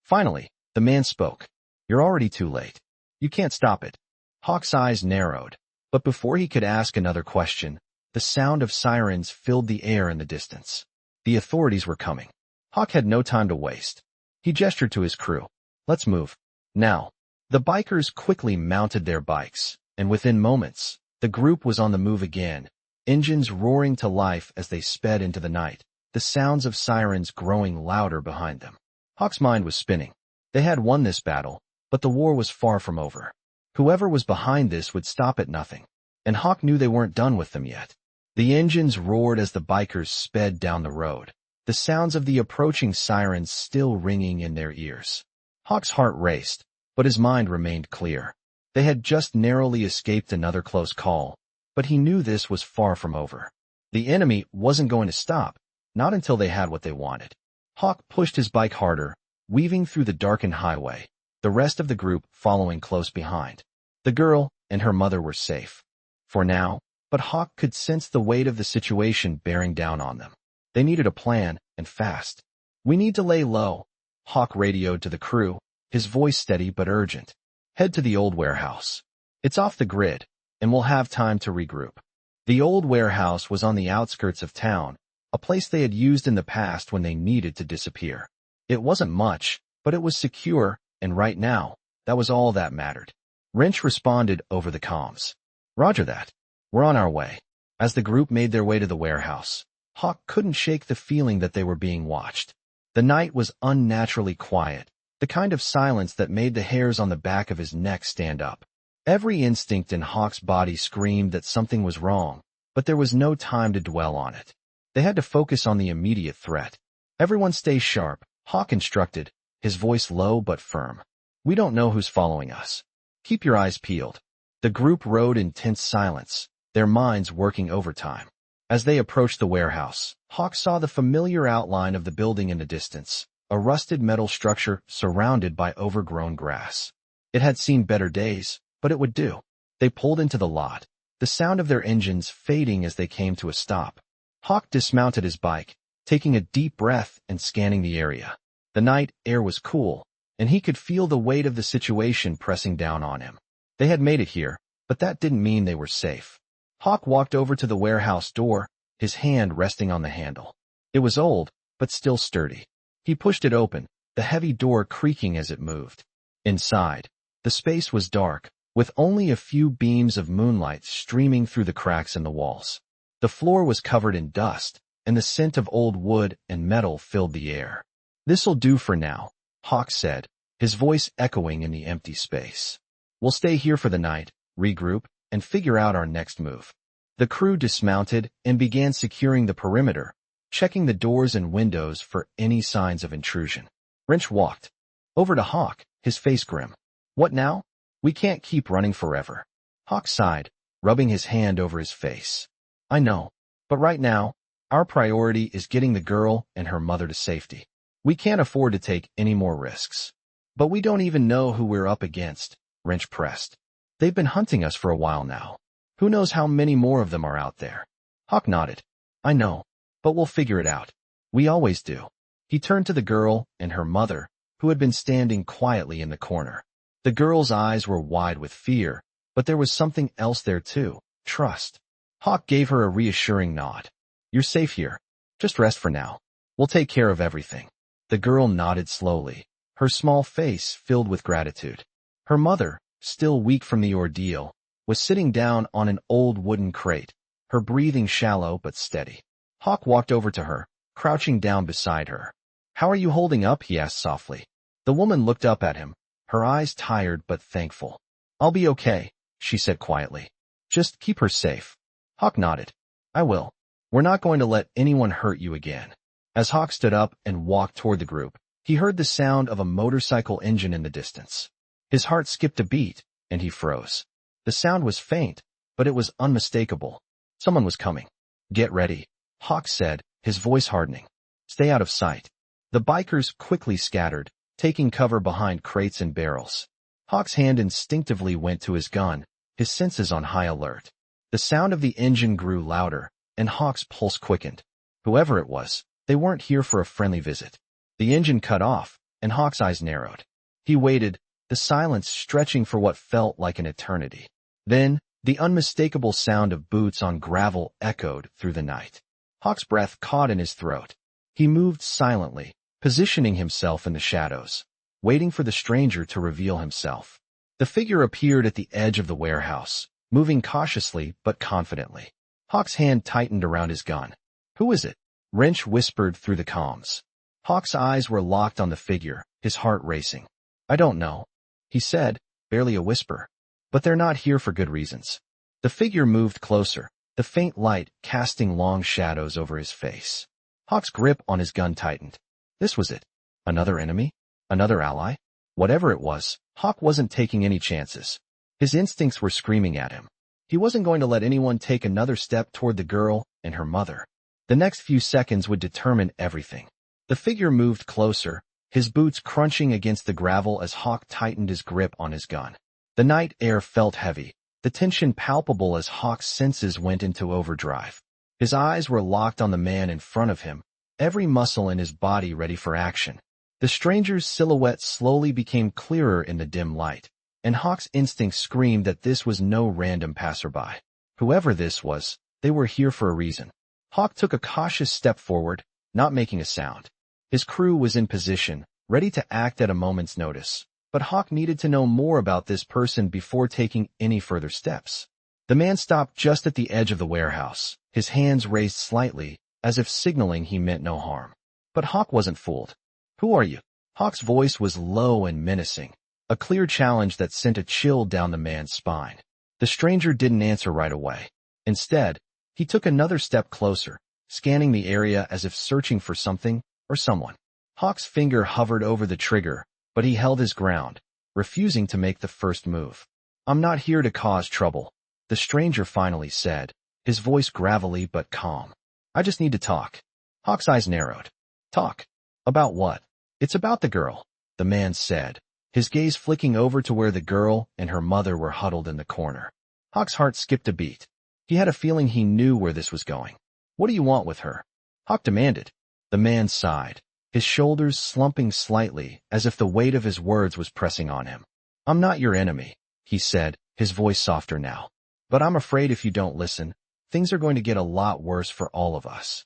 Finally, the man spoke. "You're already too late. You can't stop it." Hawk's eyes narrowed, but before he could ask another question, the sound of sirens filled the air in the distance. The authorities were coming. Hawk had no time to waste. He gestured to his crew. "Let's move. Now." The bikers quickly mounted their bikes, and within moments, the group was on the move again, engines roaring to life as they sped into the night, the sounds of sirens growing louder behind them. Hawk's mind was spinning. They had won this battle, but the war was far from over. Whoever was behind this would stop at nothing, and Hawk knew they weren't done with them yet. The engines roared as the bikers sped down the road, the sounds of the approaching sirens still ringing in their ears. Hawk's heart raced, but his mind remained clear. They had just narrowly escaped another close call, but he knew this was far from over. The enemy wasn't going to stop, not until they had what they wanted. Hawk pushed his bike harder, weaving through the darkened highway, the rest of the group following close behind. The girl and her mother were safe. For now, but Hawk could sense the weight of the situation bearing down on them. They needed a plan, and fast. "We need to lay low," Hawk radioed to the crew, his voice steady but urgent. "Head to the old warehouse. It's off the grid, and we'll have time to regroup." The old warehouse was on the outskirts of town, a place they had used in the past when they needed to disappear. It wasn't much, but it was secure, and right now, that was all that mattered. Wrench responded over the comms. "Roger that. We're on our way." As the group made their way to the warehouse, Hawk couldn't shake the feeling that they were being watched. The night was unnaturally quiet, the kind of silence that made the hairs on the back of his neck stand up. Every instinct in Hawk's body screamed that something was wrong, but there was no time to dwell on it. They had to focus on the immediate threat. "Everyone stay sharp," Hawk instructed, his voice low but firm. "We don't know who's following us. Keep your eyes peeled." The group rode in tense silence, their minds working overtime. As they approached the warehouse, Hawk saw the familiar outline of the building in the distance, a rusted metal structure surrounded by overgrown grass. It had seen better days, but it would do. They pulled into the lot, the sound of their engines fading as they came to a stop. Hawk dismounted his bike, taking a deep breath and scanning the area. The night air was cool, and he could feel the weight of the situation pressing down on him. They had made it here, but that didn't mean they were safe. Hawk walked over to the warehouse door, his hand resting on the handle. It was old, but still sturdy. He pushed it open, the heavy door creaking as it moved. Inside, the space was dark, with only a few beams of moonlight streaming through the cracks in the walls. The floor was covered in dust, and the scent of old wood and metal filled the air. "This'll do for now," Hawk said, his voice echoing in the empty space. "We'll stay here for the night, regroup, and figure out our next move." The crew dismounted and began securing the perimeter, checking the doors and windows for any signs of intrusion. Wrench walked over to Hawk, his face grim. "What now? We can't keep running forever." Hawk sighed, rubbing his hand over his face. "I know, but right now, our priority is getting the girl and her mother to safety. We can't afford to take any more risks." "But we don't even know who we're up against," Wrench pressed. "They've been hunting us for a while now. Who knows how many more of them are out there?" Hawk nodded. "I know, but we'll figure it out. We always do." He turned to the girl and her mother, who had been standing quietly in the corner. The girl's eyes were wide with fear, but there was something else there too, trust. Hawk gave her a reassuring nod. "You're safe here. Just rest for now. We'll take care of everything." The girl nodded slowly, her small face filled with gratitude. Her mother, still weak from the ordeal, was sitting down on an old wooden crate, her breathing shallow but steady. Hawk walked over to her, crouching down beside her. "How are you holding up?" he asked softly. The woman looked up at him, her eyes tired but thankful. "I'll be okay," she said quietly. "Just keep her safe." Hawk nodded. "I will. We're not going to let anyone hurt you again." As Hawk stood up and walked toward the group, he heard the sound of a motorcycle engine in the distance. His heart skipped a beat, and he froze. The sound was faint, but it was unmistakable. Someone was coming. "Get ready," Hawk said, his voice hardening. "Stay out of sight." The bikers quickly scattered, taking cover behind crates and barrels. Hawk's hand instinctively went to his gun, his senses on high alert. The sound of the engine grew louder, and Hawk's pulse quickened. Whoever it was, they weren't here for a friendly visit. The engine cut off, and Hawk's eyes narrowed. He waited, the silence stretching for what felt like an eternity. Then, the unmistakable sound of boots on gravel echoed through the night. Hawk's breath caught in his throat. He moved silently, positioning himself in the shadows, waiting for the stranger to reveal himself. The figure appeared at the edge of the warehouse, moving cautiously but confidently. Hawk's hand tightened around his gun. "Who is it?" Wrench whispered through the comms. Hawk's eyes were locked on the figure, his heart racing. "I don't know," he said, barely a whisper. "But they're not here for good reasons." The figure moved closer, the faint light casting long shadows over his face. Hawk's grip on his gun tightened. This was it. Another enemy? Another ally? Whatever it was, Hawk wasn't taking any chances. His instincts were screaming at him. He wasn't going to let anyone take another step toward the girl and her mother. The next few seconds would determine everything. The figure moved closer, his boots crunching against the gravel as Hawk tightened his grip on his gun. The night air felt heavy, the tension palpable as Hawk's senses went into overdrive. His eyes were locked on the man in front of him, every muscle in his body ready for action. The stranger's silhouette slowly became clearer in the dim light, and Hawk's instinct screamed that this was no random passerby. Whoever this was, they were here for a reason. Hawk took a cautious step forward, not making a sound. His crew was in position, ready to act at a moment's notice, but Hawk needed to know more about this person before taking any further steps. The man stopped just at the edge of the warehouse, his hands raised slightly, as if signaling he meant no harm. But Hawk wasn't fooled. "Who are you?" Hawk's voice was low and menacing, a clear challenge that sent a chill down the man's spine. The stranger didn't answer right away. Instead, he took another step closer, scanning the area as if searching for something or someone. Hawk's finger hovered over the trigger, but he held his ground, refusing to make the first move. "I'm not here to cause trouble," the stranger finally said, his voice gravelly but calm. "I just need to talk." Hawk's eyes narrowed. "Talk? About what?" "It's about the girl," the man said, his gaze flicking over to where the girl and her mother were huddled in the corner. Hawk's heart skipped a beat. He had a feeling he knew where this was going. "What do you want with her?" Hawk demanded. The man sighed, his shoulders slumping slightly as if the weight of his words was pressing on him. "I'm not your enemy," he said, his voice softer now. "But I'm afraid if you don't listen, things are going to get a lot worse for all of us."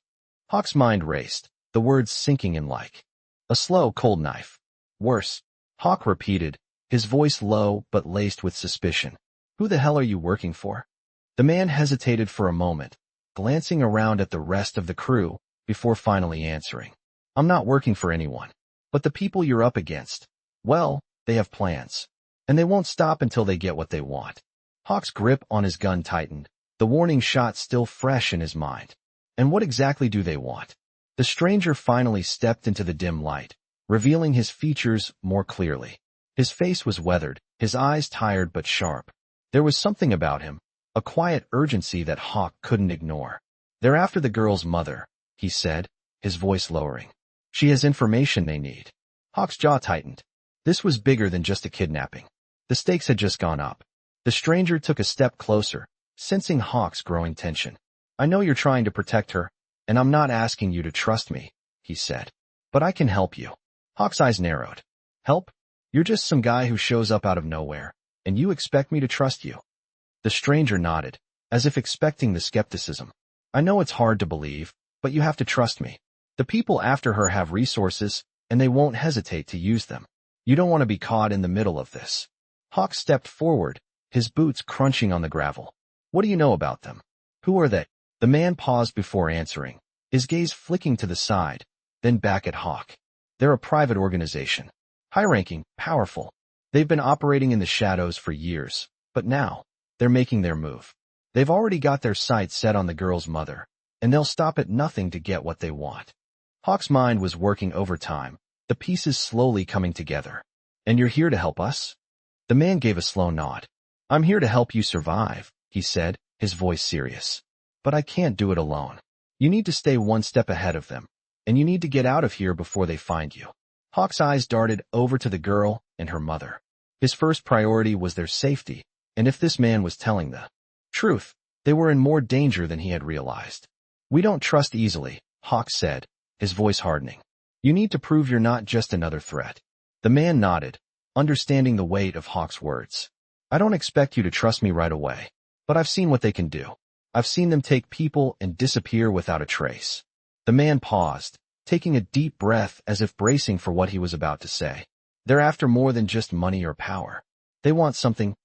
Hawk's mind raced, the words sinking in like a slow, cold knife. "Worse," Hawk repeated, his voice low but laced with suspicion. "Who the hell are you working for?" The man hesitated for a moment, glancing around at the rest of the crew, before finally answering. "I'm not working for anyone. But the people you're up against, well, they have plans. And they won't stop until they get what they want." Hawk's grip on his gun tightened, the warning shot still fresh in his mind. "And what exactly do they want?" The stranger finally stepped into the dim light, revealing his features more clearly. His face was weathered, his eyes tired but sharp. There was something about him, a quiet urgency that Hawk couldn't ignore. "They're after the girl's mother," he said, his voice lowering. "She has information they need." Hawk's jaw tightened. This was bigger than just a kidnapping. The stakes had just gone up. The stranger took a step closer, sensing Hawk's growing tension. "I know you're trying to protect her, and I'm not asking you to trust me," he said. "But I can help you." Hawk's eyes narrowed. "Help? You're just some guy who shows up out of nowhere, and you expect me to trust you?" The stranger nodded, as if expecting the skepticism. "I know it's hard to believe, but you have to trust me. The people after her have resources, and they won't hesitate to use them. You don't want to be caught in the middle of this." Hawk stepped forward, his boots crunching on the gravel. What do you know about them? Who are they? The man paused before answering, his gaze flicking to the side, then back at Hawk. They're a private organization. High-ranking, powerful. They've been operating in the shadows for years, but now, they're making their move. They've already got their sights set on the girl's mother, and they'll stop at nothing to get what they want. Hawk's mind was working overtime, the pieces slowly coming together. And you're here to help us? The man gave a slow nod. I'm here to help you survive, he said, his voice serious. But I can't do it alone. You need to stay one step ahead of them, and you need to get out of here before they find you. Hawk's eyes darted over to the girl and her mother. His first priority was their safety, and if this man was telling the truth, they were in more danger than he had realized. We don't trust easily, Hawk said, his voice hardening. You need to prove you're not just another threat. The man nodded, understanding the weight of Hawk's words. I don't expect you to trust me right away, but I've seen what they can do. I've seen them take people and disappear without a trace. The man paused, taking a deep breath as if bracing for what he was about to say. They're after more than just money or power. They want something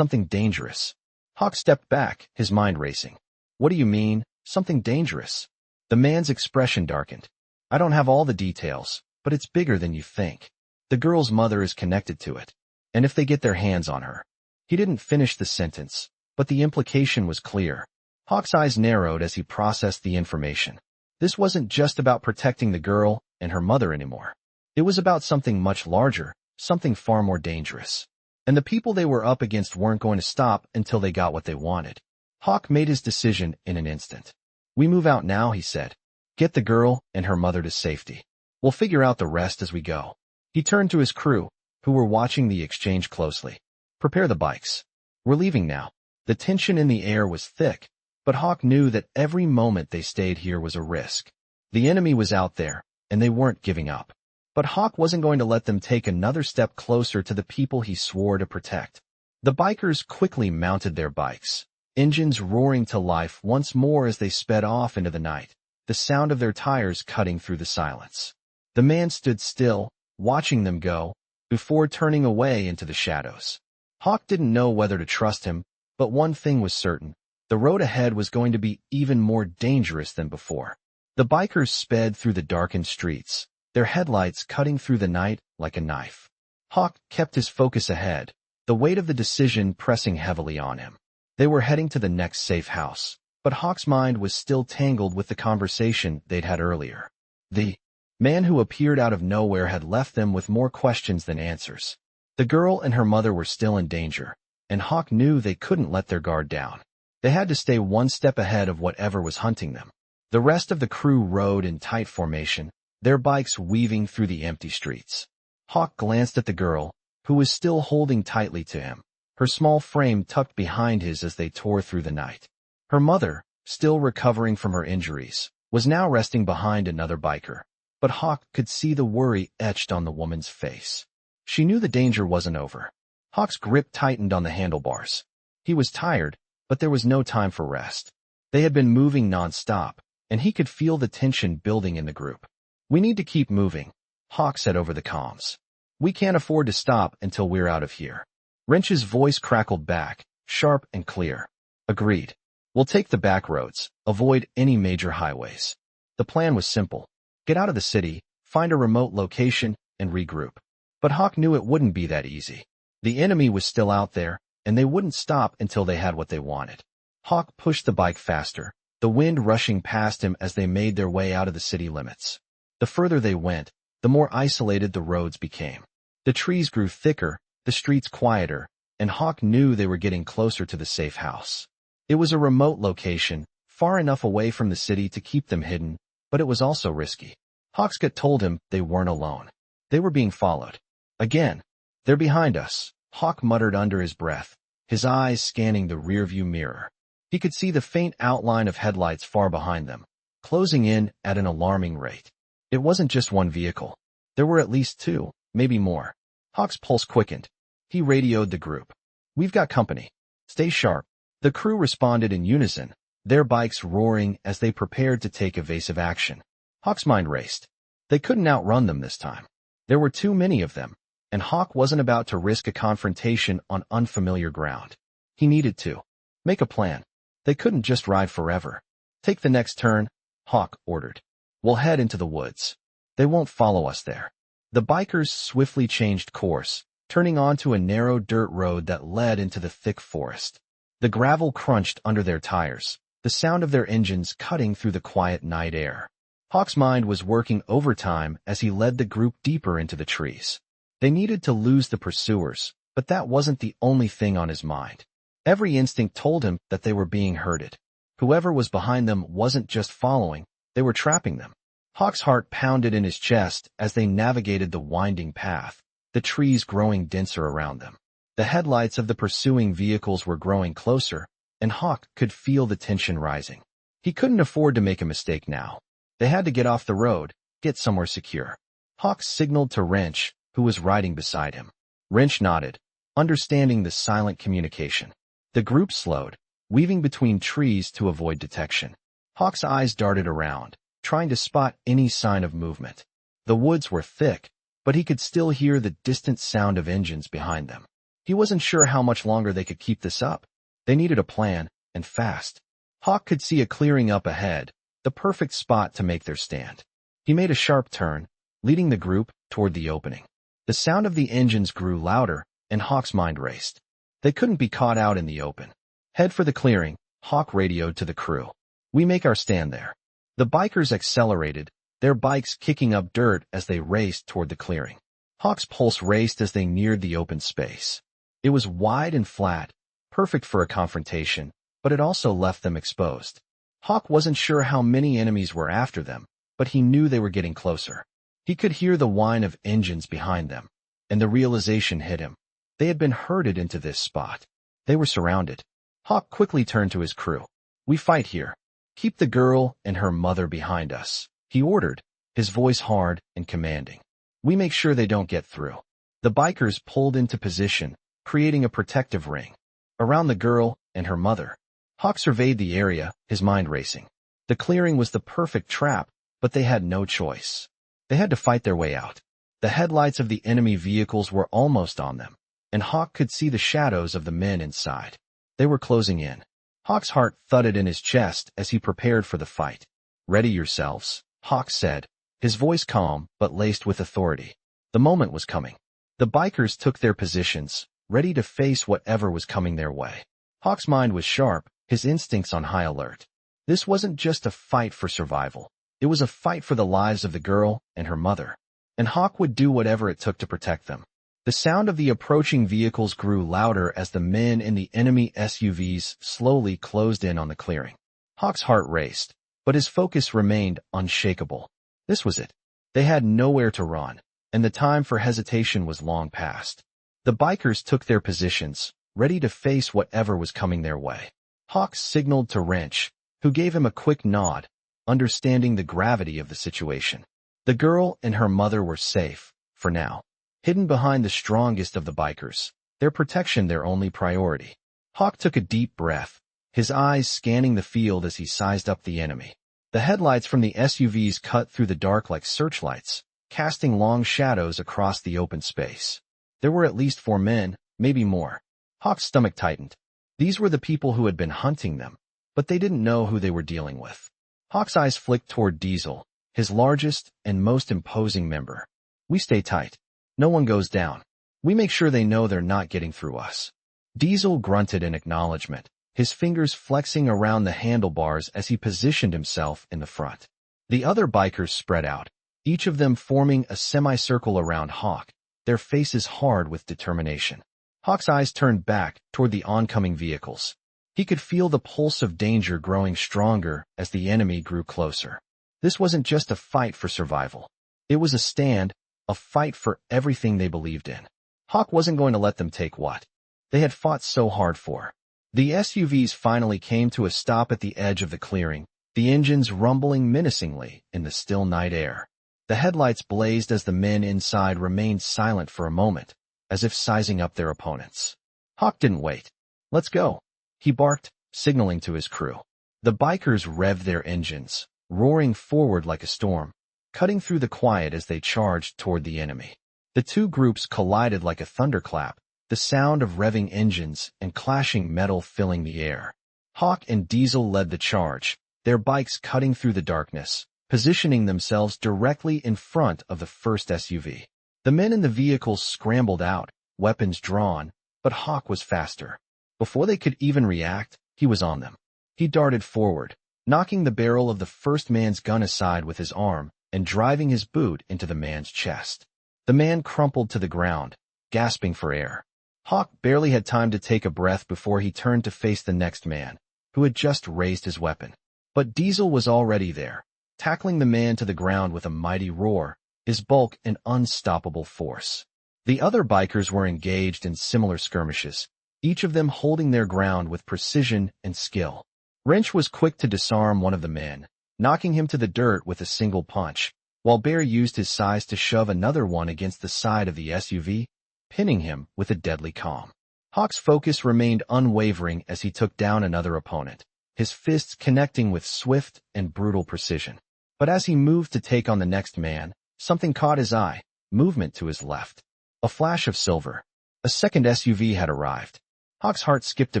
dangerous. Hawk stepped back, his mind racing. What do you mean, something dangerous? The man's expression darkened. I don't have all the details, but it's bigger than you think. The girl's mother is connected to it, and if they get their hands on her. He didn't finish the sentence, but the implication was clear. Hawk's eyes narrowed as he processed the information. This wasn't just about protecting the girl and her mother anymore. It was about something much larger, something far more dangerous. And the people they were up against weren't going to stop until they got what they wanted. Hawk made his decision in an instant. We move out now, he said. Get the girl and her mother to safety. We'll figure out the rest as we go. He turned to his crew, who were watching the exchange closely. Prepare the bikes. We're leaving now. The tension in the air was thick, but Hawk knew that every moment they stayed here was a risk. The enemy was out there, and they weren't giving up. But Hawk wasn't going to let them take another step closer to the people he swore to protect. The bikers quickly mounted their bikes, engines roaring to life once more as they sped off into the night, the sound of their tires cutting through the silence. The man stood still, watching them go, before turning away into the shadows. Hawk didn't know whether to trust him, but one thing was certain. The road ahead was going to be even more dangerous than before. The bikers sped through the darkened streets, their headlights cutting through the night like a knife. Hawk kept his focus ahead, the weight of the decision pressing heavily on him. They were heading to the next safe house, but Hawk's mind was still tangled with the conversation they'd had earlier. The man who appeared out of nowhere had left them with more questions than answers. The girl and her mother were still in danger, and Hawk knew they couldn't let their guard down. They had to stay one step ahead of whatever was hunting them. The rest of the crew rode in tight formation, their bikes weaving through the empty streets. Hawk glanced at the girl, who was still holding tightly to him, her small frame tucked behind his as they tore through the night. Her mother, still recovering from her injuries, was now resting behind another biker, but Hawk could see the worry etched on the woman's face. She knew the danger wasn't over. Hawk's grip tightened on the handlebars. He was tired, but there was no time for rest. They had been moving nonstop, and he could feel the tension building in the group. We need to keep moving, Hawk said over the comms. We can't afford to stop until we're out of here. Wrench's voice crackled back, sharp and clear. Agreed. We'll take the back roads, avoid any major highways. The plan was simple. Get out of the city, find a remote location, and regroup. But Hawk knew it wouldn't be that easy. The enemy was still out there, and they wouldn't stop until they had what they wanted. Hawk pushed the bike faster, the wind rushing past him as they made their way out of the city limits. The further they went, the more isolated the roads became. The trees grew thicker, the streets quieter, and Hawk knew they were getting closer to the safe house. It was a remote location, far enough away from the city to keep them hidden, but it was also risky. Hawk's gut told him they weren't alone. They were being followed. Again. They're behind us, Hawk muttered under his breath, his eyes scanning the rearview mirror. He could see the faint outline of headlights far behind them, closing in at an alarming rate. It wasn't just one vehicle. There were at least two, maybe more. Hawk's pulse quickened. He radioed the group. We've got company. Stay sharp. The crew responded in unison, their bikes roaring as they prepared to take evasive action. Hawk's mind raced. They couldn't outrun them this time. There were too many of them, and Hawk wasn't about to risk a confrontation on unfamiliar ground. He needed to make a plan. They couldn't just ride forever. Take the next turn, Hawk ordered. We'll head into the woods. They won't follow us there. The bikers swiftly changed course, turning onto a narrow dirt road that led into the thick forest. The gravel crunched under their tires, the sound of their engines cutting through the quiet night air. Hawk's mind was working overtime as he led the group deeper into the trees. They needed to lose the pursuers, but that wasn't the only thing on his mind. Every instinct told him that they were being herded. Whoever was behind them wasn't just following, they were trapping them. Hawk's heart pounded in his chest as they navigated the winding path, the trees growing denser around them. The headlights of the pursuing vehicles were growing closer, and Hawk could feel the tension rising. He couldn't afford to make a mistake now. They had to get off the road, get somewhere secure. Hawk signaled to Wrench, who was riding beside him. Wrench nodded, understanding the silent communication. The group slowed, weaving between trees to avoid detection. Hawk's eyes darted around, trying to spot any sign of movement. The woods were thick, but he could still hear the distant sound of engines behind them. He wasn't sure how much longer they could keep this up. They needed a plan, and fast. Hawk could see a clearing up ahead, the perfect spot to make their stand. He made a sharp turn, leading the group toward the opening. The sound of the engines grew louder, and Hawk's mind raced. They couldn't be caught out in the open. Head for the clearing, Hawk radioed to the crew. We make our stand there. The bikers accelerated, their bikes kicking up dirt as they raced toward the clearing. Hawk's pulse raced as they neared the open space. It was wide and flat, perfect for a confrontation, but it also left them exposed. Hawk wasn't sure how many enemies were after them, but he knew they were getting closer. He could hear the whine of engines behind them, and the realization hit him. They had been herded into this spot. They were surrounded. Hawk quickly turned to his crew. We fight here. Keep the girl and her mother behind us, he ordered, his voice hard and commanding. We make sure they don't get through. The bikers pulled into position, creating a protective ring around the girl and her mother. Hawk surveyed the area, his mind racing. The clearing was the perfect trap, but they had no choice. They had to fight their way out. The headlights of the enemy vehicles were almost on them, and Hawk could see the shadows of the men inside. They were closing in. Hawk's heart thudded in his chest as he prepared for the fight. Ready yourselves, Hawk said, his voice calm but laced with authority. The moment was coming. The bikers took their positions, ready to face whatever was coming their way. Hawk's mind was sharp, his instincts on high alert. This wasn't just a fight for survival. It was a fight for the lives of the girl and her mother. And Hawk would do whatever it took to protect them. The sound of the approaching vehicles grew louder as the men in the enemy SUVs slowly closed in on the clearing. Hawk's heart raced, but his focus remained unshakable. This was it. They had nowhere to run, and the time for hesitation was long past. The bikers took their positions, ready to face whatever was coming their way. Hawk signaled to Wrench, who gave him a quick nod, understanding the gravity of the situation. The girl and her mother were safe, for now. Hidden behind the strongest of the bikers, their protection their only priority. Hawk took a deep breath, his eyes scanning the field as he sized up the enemy. The headlights from the SUVs cut through the dark like searchlights, casting long shadows across the open space. There were at least 4 men, maybe more. Hawk's stomach tightened. These were the people who had been hunting them, but they didn't know who they were dealing with. Hawk's eyes flicked toward Diesel, his largest and most imposing member. We stay tight. No one goes down. We make sure they know they're not getting through us. Diesel grunted in acknowledgement, his fingers flexing around the handlebars as he positioned himself in the front. The other bikers spread out, each of them forming a semicircle around Hawk, their faces hard with determination. Hawk's eyes turned back toward the oncoming vehicles. He could feel the pulse of danger growing stronger as the enemy grew closer. This wasn't just a fight for survival. It was a stand, a fight for everything they believed in. Hawk wasn't going to let them take what they had fought so hard for. The SUVs finally came to a stop at the edge of the clearing, the engines rumbling menacingly in the still night air. The headlights blazed as the men inside remained silent for a moment, as if sizing up their opponents. Hawk didn't wait. Let's go, he barked, signaling to his crew. The bikers revved their engines, roaring forward like a storm, cutting through the quiet as they charged toward the enemy. The two groups collided like a thunderclap, the sound of revving engines and clashing metal filling the air. Hawk and Diesel led the charge, their bikes cutting through the darkness, positioning themselves directly in front of the first SUV. The men in the vehicles scrambled out, weapons drawn, but Hawk was faster. Before they could even react, he was on them. He darted forward, knocking the barrel of the first man's gun aside with his arm and driving his boot into the man's chest. The man crumpled to the ground, gasping for air. Hawk barely had time to take a breath before he turned to face the next man, who had just raised his weapon. But Diesel was already there, tackling the man to the ground with a mighty roar, his bulk an unstoppable force. The other bikers were engaged in similar skirmishes, each of them holding their ground with precision and skill. Wrench was quick to disarm one of the men, knocking him to the dirt with a single punch, while Bear used his size to shove another one against the side of the SUV, pinning him with a deadly calm. Hawk's focus remained unwavering as he took down another opponent, his fists connecting with swift and brutal precision. But as he moved to take on the next man, something caught his eye, movement to his left. A flash of silver. A second SUV had arrived. Hawk's heart skipped a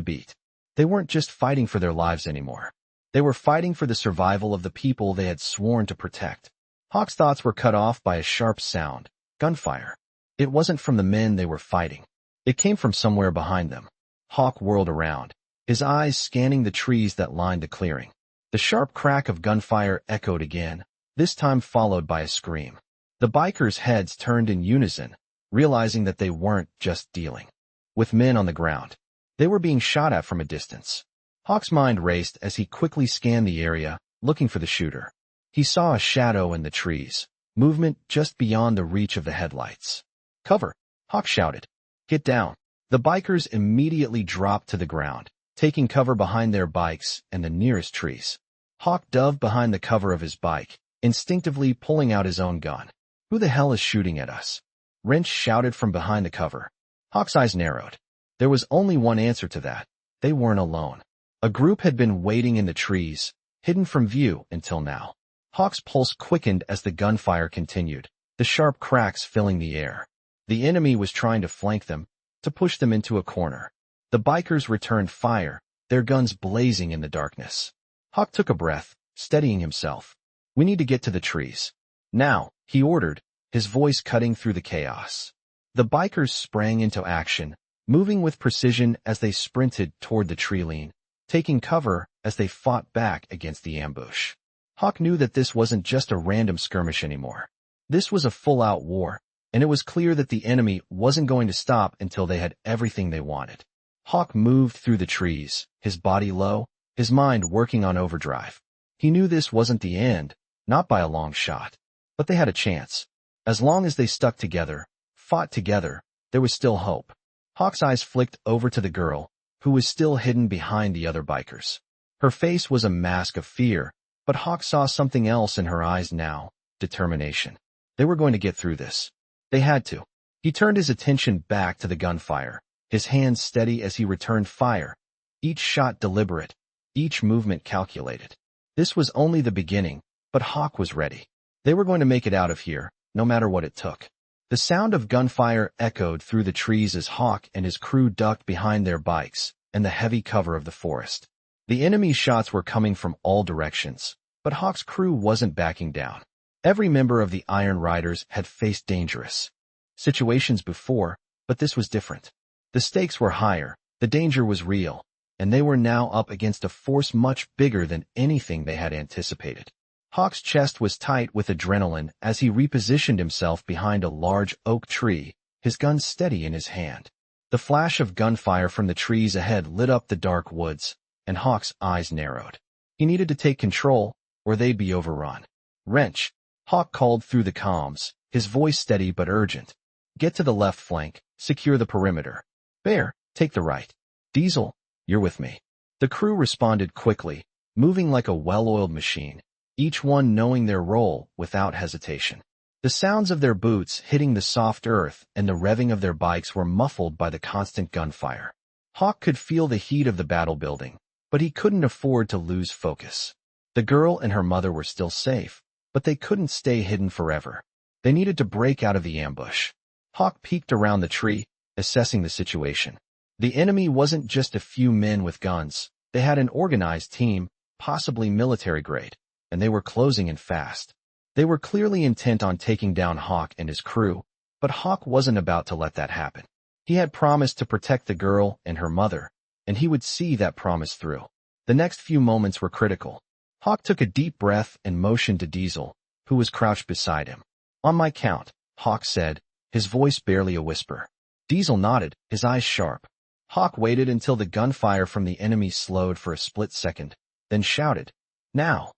beat. They weren't just fighting for their lives anymore. They were fighting for the survival of the people they had sworn to protect. Hawk's thoughts were cut off by a sharp sound, gunfire. It wasn't from the men they were fighting. It came from somewhere behind them. Hawk whirled around, his eyes scanning the trees that lined the clearing. The sharp crack of gunfire echoed again, this time followed by a scream. The bikers' heads turned in unison, realizing that they weren't just dealing with men on the ground. They were being shot at from a distance. Hawk's mind raced as he quickly scanned the area, looking for the shooter. He saw a shadow in the trees, movement just beyond the reach of the headlights. "Cover!" Hawk shouted. "Get down!" The bikers immediately dropped to the ground, taking cover behind their bikes and the nearest trees. Hawk dove behind the cover of his bike, instinctively pulling out his own gun. "Who the hell is shooting at us?" Wrench shouted from behind the cover. Hawk's eyes narrowed. There was only one answer to that. They weren't alone. A group had been waiting in the trees, hidden from view until now. Hawk's pulse quickened as the gunfire continued, the sharp cracks filling the air. The enemy was trying to flank them, to push them into a corner. The bikers returned fire, their guns blazing in the darkness. Hawk took a breath, steadying himself. "We need to get to the trees. Now," he ordered, his voice cutting through the chaos. The bikers sprang into action, moving with precision as they sprinted toward the tree line, taking cover as they fought back against the ambush. Hawk knew that this wasn't just a random skirmish anymore. This was a full-out war, and it was clear that the enemy wasn't going to stop until they had everything they wanted. Hawk moved through the trees, his body low, his mind working on overdrive. He knew this wasn't the end, not by a long shot. But they had a chance. As long as they stuck together, fought together, there was still hope. Hawk's eyes flicked over to the girl, who was still hidden behind the other bikers. Her face was a mask of fear, but Hawk saw something else in her eyes now, determination. They were going to get through this. They had to. He turned his attention back to the gunfire, his hands steady as he returned fire, each shot deliberate, each movement calculated. This was only the beginning, but Hawk was ready. They were going to make it out of here, no matter what it took. The sound of gunfire echoed through the trees as Hawk and his crew ducked behind their bikes and the heavy cover of the forest. The enemy's shots were coming from all directions, but Hawk's crew wasn't backing down. Every member of the Iron Riders had faced dangerous situations before, but this was different. The stakes were higher, the danger was real, and they were now up against a force much bigger than anything they had anticipated. Hawk's chest was tight with adrenaline as he repositioned himself behind a large oak tree, his gun steady in his hand. The flash of gunfire from the trees ahead lit up the dark woods, and Hawk's eyes narrowed. He needed to take control, or they'd be overrun. "Wrench," Hawk called through the comms, his voice steady but urgent. "Get to the left flank, secure the perimeter. Bear, take the right. Diesel, you're with me." The crew responded quickly, moving like a well-oiled machine, each one knowing their role without hesitation. The sounds of their boots hitting the soft earth and the revving of their bikes were muffled by the constant gunfire. Hawk could feel the heat of the battle building, but he couldn't afford to lose focus. The girl and her mother were still safe, but they couldn't stay hidden forever. They needed to break out of the ambush. Hawk peeked around the tree, assessing the situation. The enemy wasn't just a few men with guns. They had an organized team, possibly military grade, and they were closing in fast. They were clearly intent on taking down Hawk and his crew, but Hawk wasn't about to let that happen. He had promised to protect the girl and her mother, and he would see that promise through. The next few moments were critical. Hawk took a deep breath and motioned to Diesel, who was crouched beside him. "On my count," Hawk said, his voice barely a whisper. Diesel nodded, his eyes sharp. Hawk waited until the gunfire from the enemy slowed for a split second, then shouted, "Now!"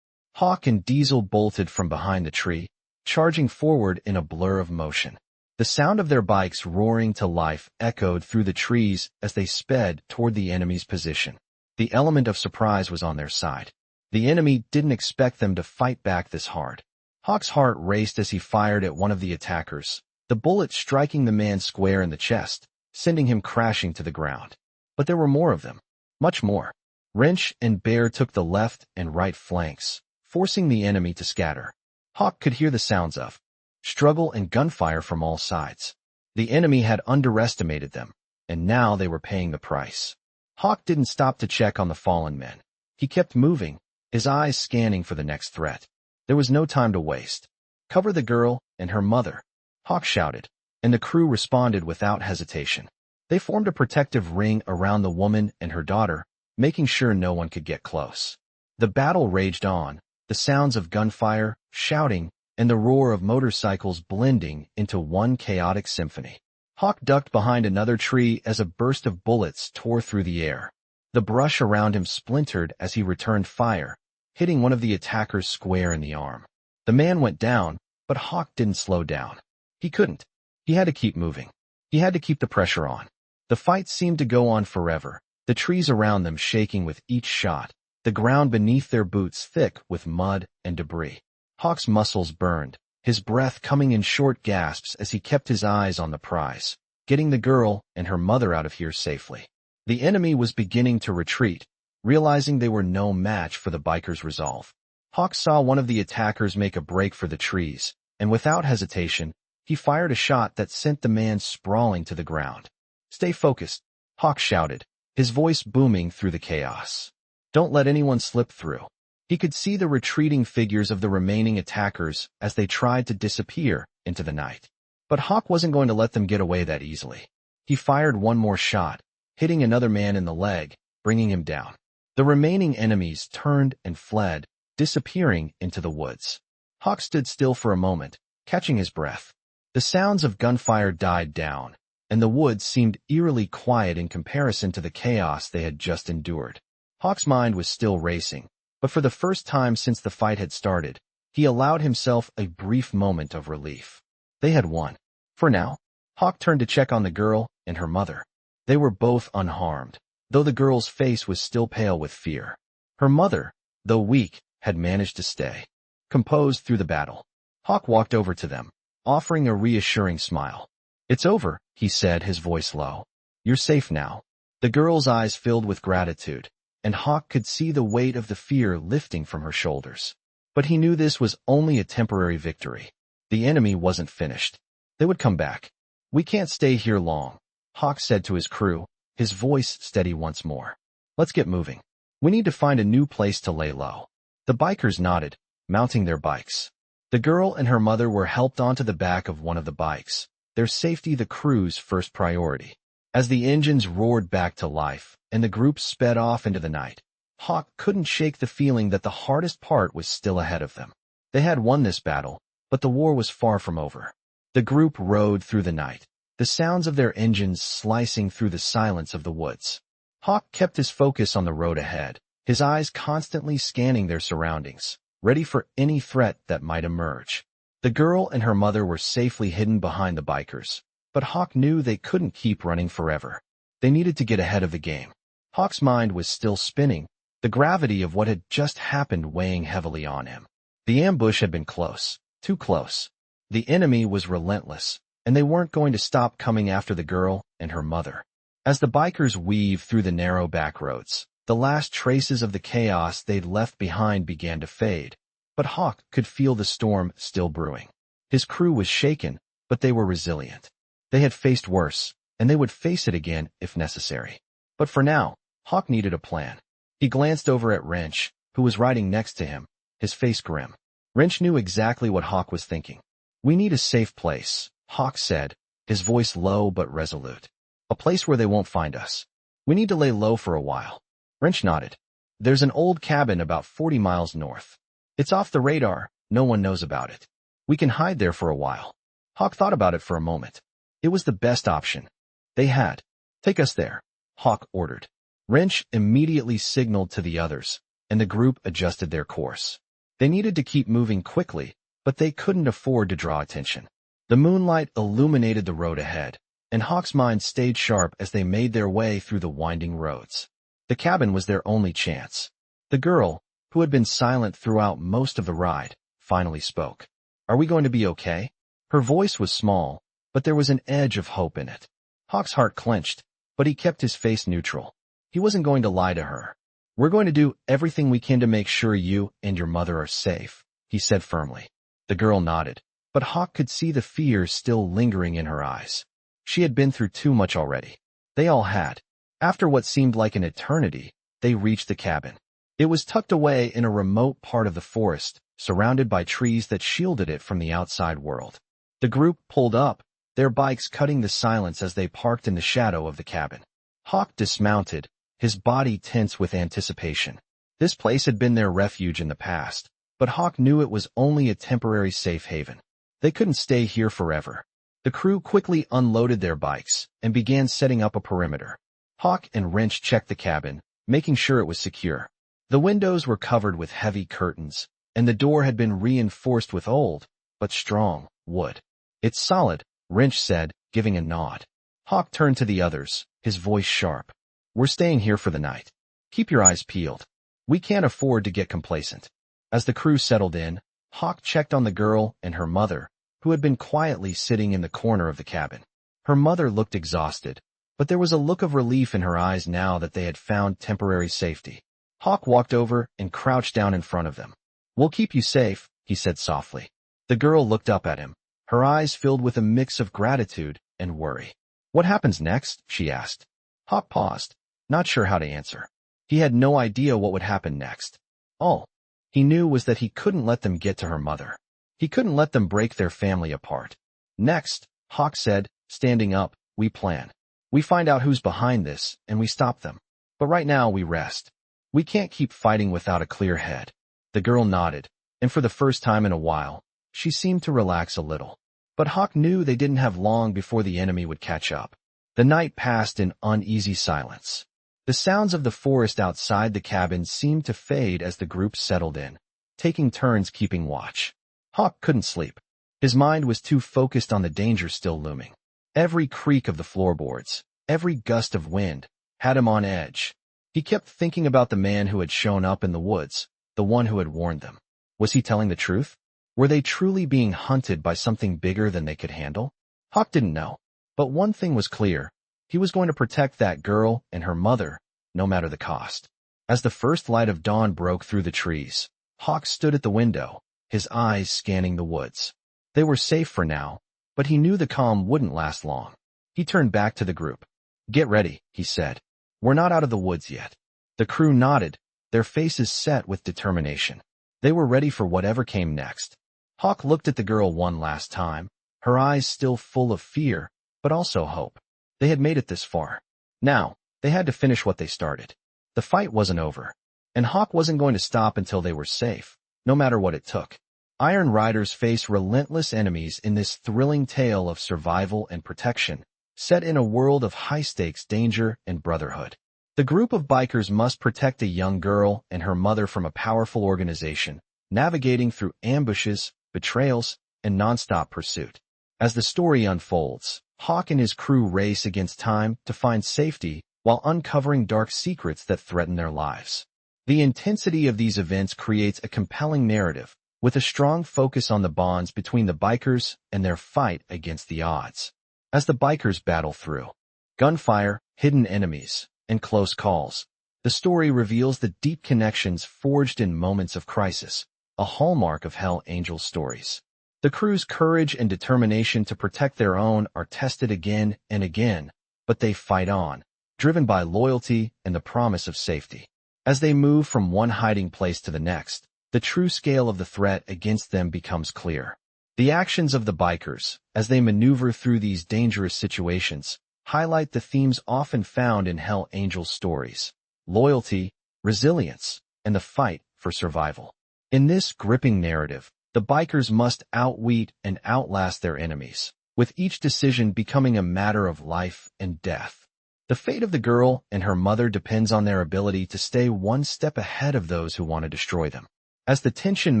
Hawk and Diesel bolted from behind the tree, charging forward in a blur of motion. The sound of their bikes roaring to life echoed through the trees as they sped toward the enemy's position. The element of surprise was on their side. The enemy didn't expect them to fight back this hard. Hawk's heart raced as he fired at one of the attackers, the bullet striking the man square in the chest, sending him crashing to the ground. But there were more of them. Much more. Wrench and Bear took the left and right flanks, forcing the enemy to scatter. Hawk could hear the sounds of struggle and gunfire from all sides. The enemy had underestimated them, and now they were paying the price. Hawk didn't stop to check on the fallen men. He kept moving, his eyes scanning for the next threat. There was no time to waste. "Cover the girl and her mother," Hawk shouted, and the crew responded without hesitation. They formed a protective ring around the woman and her daughter, making sure no one could get close. The battle raged on, the sounds of gunfire, shouting, and the roar of motorcycles blending into one chaotic symphony. Hawk ducked behind another tree as a burst of bullets tore through the air. The brush around him splintered as he returned fire, hitting one of the attackers square in the arm. The man went down, but Hawk didn't slow down. He couldn't. He had to keep moving. He had to keep the pressure on. The fight seemed to go on forever, the trees around them shaking with each shot, the ground beneath their boots thick with mud and debris. Hawk's muscles burned, his breath coming in short gasps as he kept his eyes on the prize, getting the girl and her mother out of here safely. The enemy was beginning to retreat, realizing they were no match for the bikers' resolve. Hawk saw one of the attackers make a break for the trees, and without hesitation, he fired a shot that sent the man sprawling to the ground. "Stay focused," Hawk shouted, his voice booming through the chaos. "Don't let anyone slip through." He could see the retreating figures of the remaining attackers as they tried to disappear into the night. But Hawk wasn't going to let them get away that easily. He fired one more shot, hitting another man in the leg, bringing him down. The remaining enemies turned and fled, disappearing into the woods. Hawk stood still for a moment, catching his breath. The sounds of gunfire died down, and the woods seemed eerily quiet in comparison to the chaos they had just endured. Hawk's mind was still racing, but for the first time since the fight had started, he allowed himself a brief moment of relief. They had won. For now. Hawk turned to check on the girl and her mother. They were both unharmed, though the girl's face was still pale with fear. Her mother, though weak, had managed to stay composed through the battle. Hawk walked over to them, offering a reassuring smile. "It's over," he said, his voice low. "You're safe now." The girl's eyes filled with gratitude, and Hawk could see the weight of the fear lifting from her shoulders. But he knew this was only a temporary victory. The enemy wasn't finished. They would come back. "We can't stay here long," Hawk said to his crew, his voice steady once more. "Let's get moving. We need to find a new place to lay low." The bikers nodded, mounting their bikes. The girl and her mother were helped onto the back of one of the bikes, their safety the crew's first priority. As the engines roared back to life and the group sped off into the night, Hawk couldn't shake the feeling that the hardest part was still ahead of them. They had won this battle, but the war was far from over. The group rode through the night, the sounds of their engines slicing through the silence of the woods. Hawk kept his focus on the road ahead, his eyes constantly scanning their surroundings, ready for any threat that might emerge. The girl and her mother were safely hidden behind the bikers, but Hawk knew they couldn't keep running forever. They needed to get ahead of the game. Hawk's mind was still spinning, the gravity of what had just happened weighing heavily on him. The ambush had been close, too close. The enemy was relentless, and they weren't going to stop coming after the girl and her mother. As the bikers weaved through the narrow back roads, the last traces of the chaos they'd left behind began to fade, but Hawk could feel the storm still brewing. His crew was shaken, but they were resilient. They had faced worse, and they would face it again if necessary. But for now, Hawk needed a plan. He glanced over at Wrench, who was riding next to him, his face grim. Wrench knew exactly what Hawk was thinking. "We need a safe place," Hawk said, his voice low but resolute. "A place where they won't find us. We need to lay low for a while." Wrench nodded. "There's an old cabin about 40 miles north. It's off the radar, no one knows about it. We can hide there for a while." Hawk thought about it for a moment. It was the best option they had. "Take us there," Hawk ordered. Wrench immediately signaled to the others, and the group adjusted their course. They needed to keep moving quickly, but they couldn't afford to draw attention. The moonlight illuminated the road ahead, and Hawk's mind stayed sharp as they made their way through the winding roads. The cabin was their only chance. The girl, who had been silent throughout most of the ride, finally spoke. "Are we going to be okay?" Her voice was small, but there was an edge of hope in it. Hawk's heart clenched, but he kept his face neutral. He wasn't going to lie to her. "We're going to do everything we can to make sure you and your mother are safe," he said firmly. The girl nodded, but Hawk could see the fear still lingering in her eyes. She had been through too much already. They all had. After what seemed like an eternity, they reached the cabin. It was tucked away in a remote part of the forest, surrounded by trees that shielded it from the outside world. The group pulled up, their bikes cutting the silence as they parked in the shadow of the cabin. Hawk dismounted, his body tense with anticipation. This place had been their refuge in the past, but Hawk knew it was only a temporary safe haven. They couldn't stay here forever. The crew quickly unloaded their bikes and began setting up a perimeter. Hawk and Wrench checked the cabin, making sure it was secure. The windows were covered with heavy curtains, and the door had been reinforced with old, but strong, wood. "It's solid," Wrench said, giving a nod. Hawk turned to the others, his voice sharp. "We're staying here for the night. Keep your eyes peeled. We can't afford to get complacent." As the crew settled in, Hawk checked on the girl and her mother, who had been quietly sitting in the corner of the cabin. Her mother looked exhausted, but there was a look of relief in her eyes now that they had found temporary safety. Hawk walked over and crouched down in front of them. "We'll keep you safe," he said softly. The girl looked up at him, her eyes filled with a mix of gratitude and worry. "What happens next?" she asked. Hawk paused, not sure how to answer. He had no idea what would happen next. All he knew was that he couldn't let them get to her mother. He couldn't let them break their family apart. "Next," Hawk said, standing up, "we plan. We find out who's behind this, and we stop them. But right now we rest. We can't keep fighting without a clear head." The girl nodded, and for the first time in a while, she seemed to relax a little. But Hawk knew they didn't have long before the enemy would catch up. The night passed in uneasy silence. The sounds of the forest outside the cabin seemed to fade as the group settled in, taking turns keeping watch. Hawk couldn't sleep. His mind was too focused on the danger still looming. Every creak of the floorboards, every gust of wind, had him on edge. He kept thinking about the man who had shown up in the woods, the one who had warned them. Was he telling the truth? Were they truly being hunted by something bigger than they could handle? Hawk didn't know. But one thing was clear. He was going to protect that girl and her mother, no matter the cost. As the first light of dawn broke through the trees, Hawk stood at the window, his eyes scanning the woods. They were safe for now, but he knew the calm wouldn't last long. He turned back to the group. "Get ready," he said. "We're not out of the woods yet." The crew nodded, their faces set with determination. They were ready for whatever came next. Hawk looked at the girl one last time, her eyes still full of fear, but also hope. They had made it this far. Now, they had to finish what they started. The fight wasn't over, and Hawk wasn't going to stop until they were safe, no matter what it took. Iron Riders face relentless enemies in this thrilling tale of survival and protection, set in a world of high-stakes danger and brotherhood. The group of bikers must protect a young girl and her mother from a powerful organization, navigating through ambushes, betrayals, and nonstop pursuit. As the story unfolds, Hawk and his crew race against time to find safety while uncovering dark secrets that threaten their lives. The intensity of these events creates a compelling narrative, with a strong focus on the bonds between the bikers and their fight against the odds. As the bikers battle through gunfire, hidden enemies, and close calls, the story reveals the deep connections forged in moments of crisis, a hallmark of Hell Angel stories. The crew's courage and determination to protect their own are tested again and again, but they fight on, driven by loyalty and the promise of safety. As they move from one hiding place to the next, the true scale of the threat against them becomes clear. The actions of the bikers, as they maneuver through these dangerous situations, highlight the themes often found in Hell Angels stories: loyalty, resilience, and the fight for survival. In this gripping narrative, the bikers must outwit and outlast their enemies, with each decision becoming a matter of life and death. The fate of the girl and her mother depends on their ability to stay one step ahead of those who want to destroy them. As the tension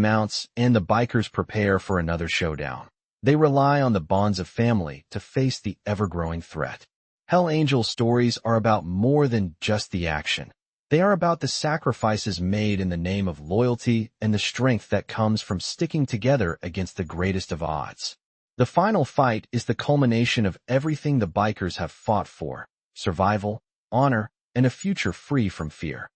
mounts and the bikers prepare for another showdown, they rely on the bonds of family to face the ever-growing threat. Hell Angel stories are about more than just the action. They are about the sacrifices made in the name of loyalty and the strength that comes from sticking together against the greatest of odds. The final fight is the culmination of everything the bikers have fought for: survival, honor, and a future free from fear.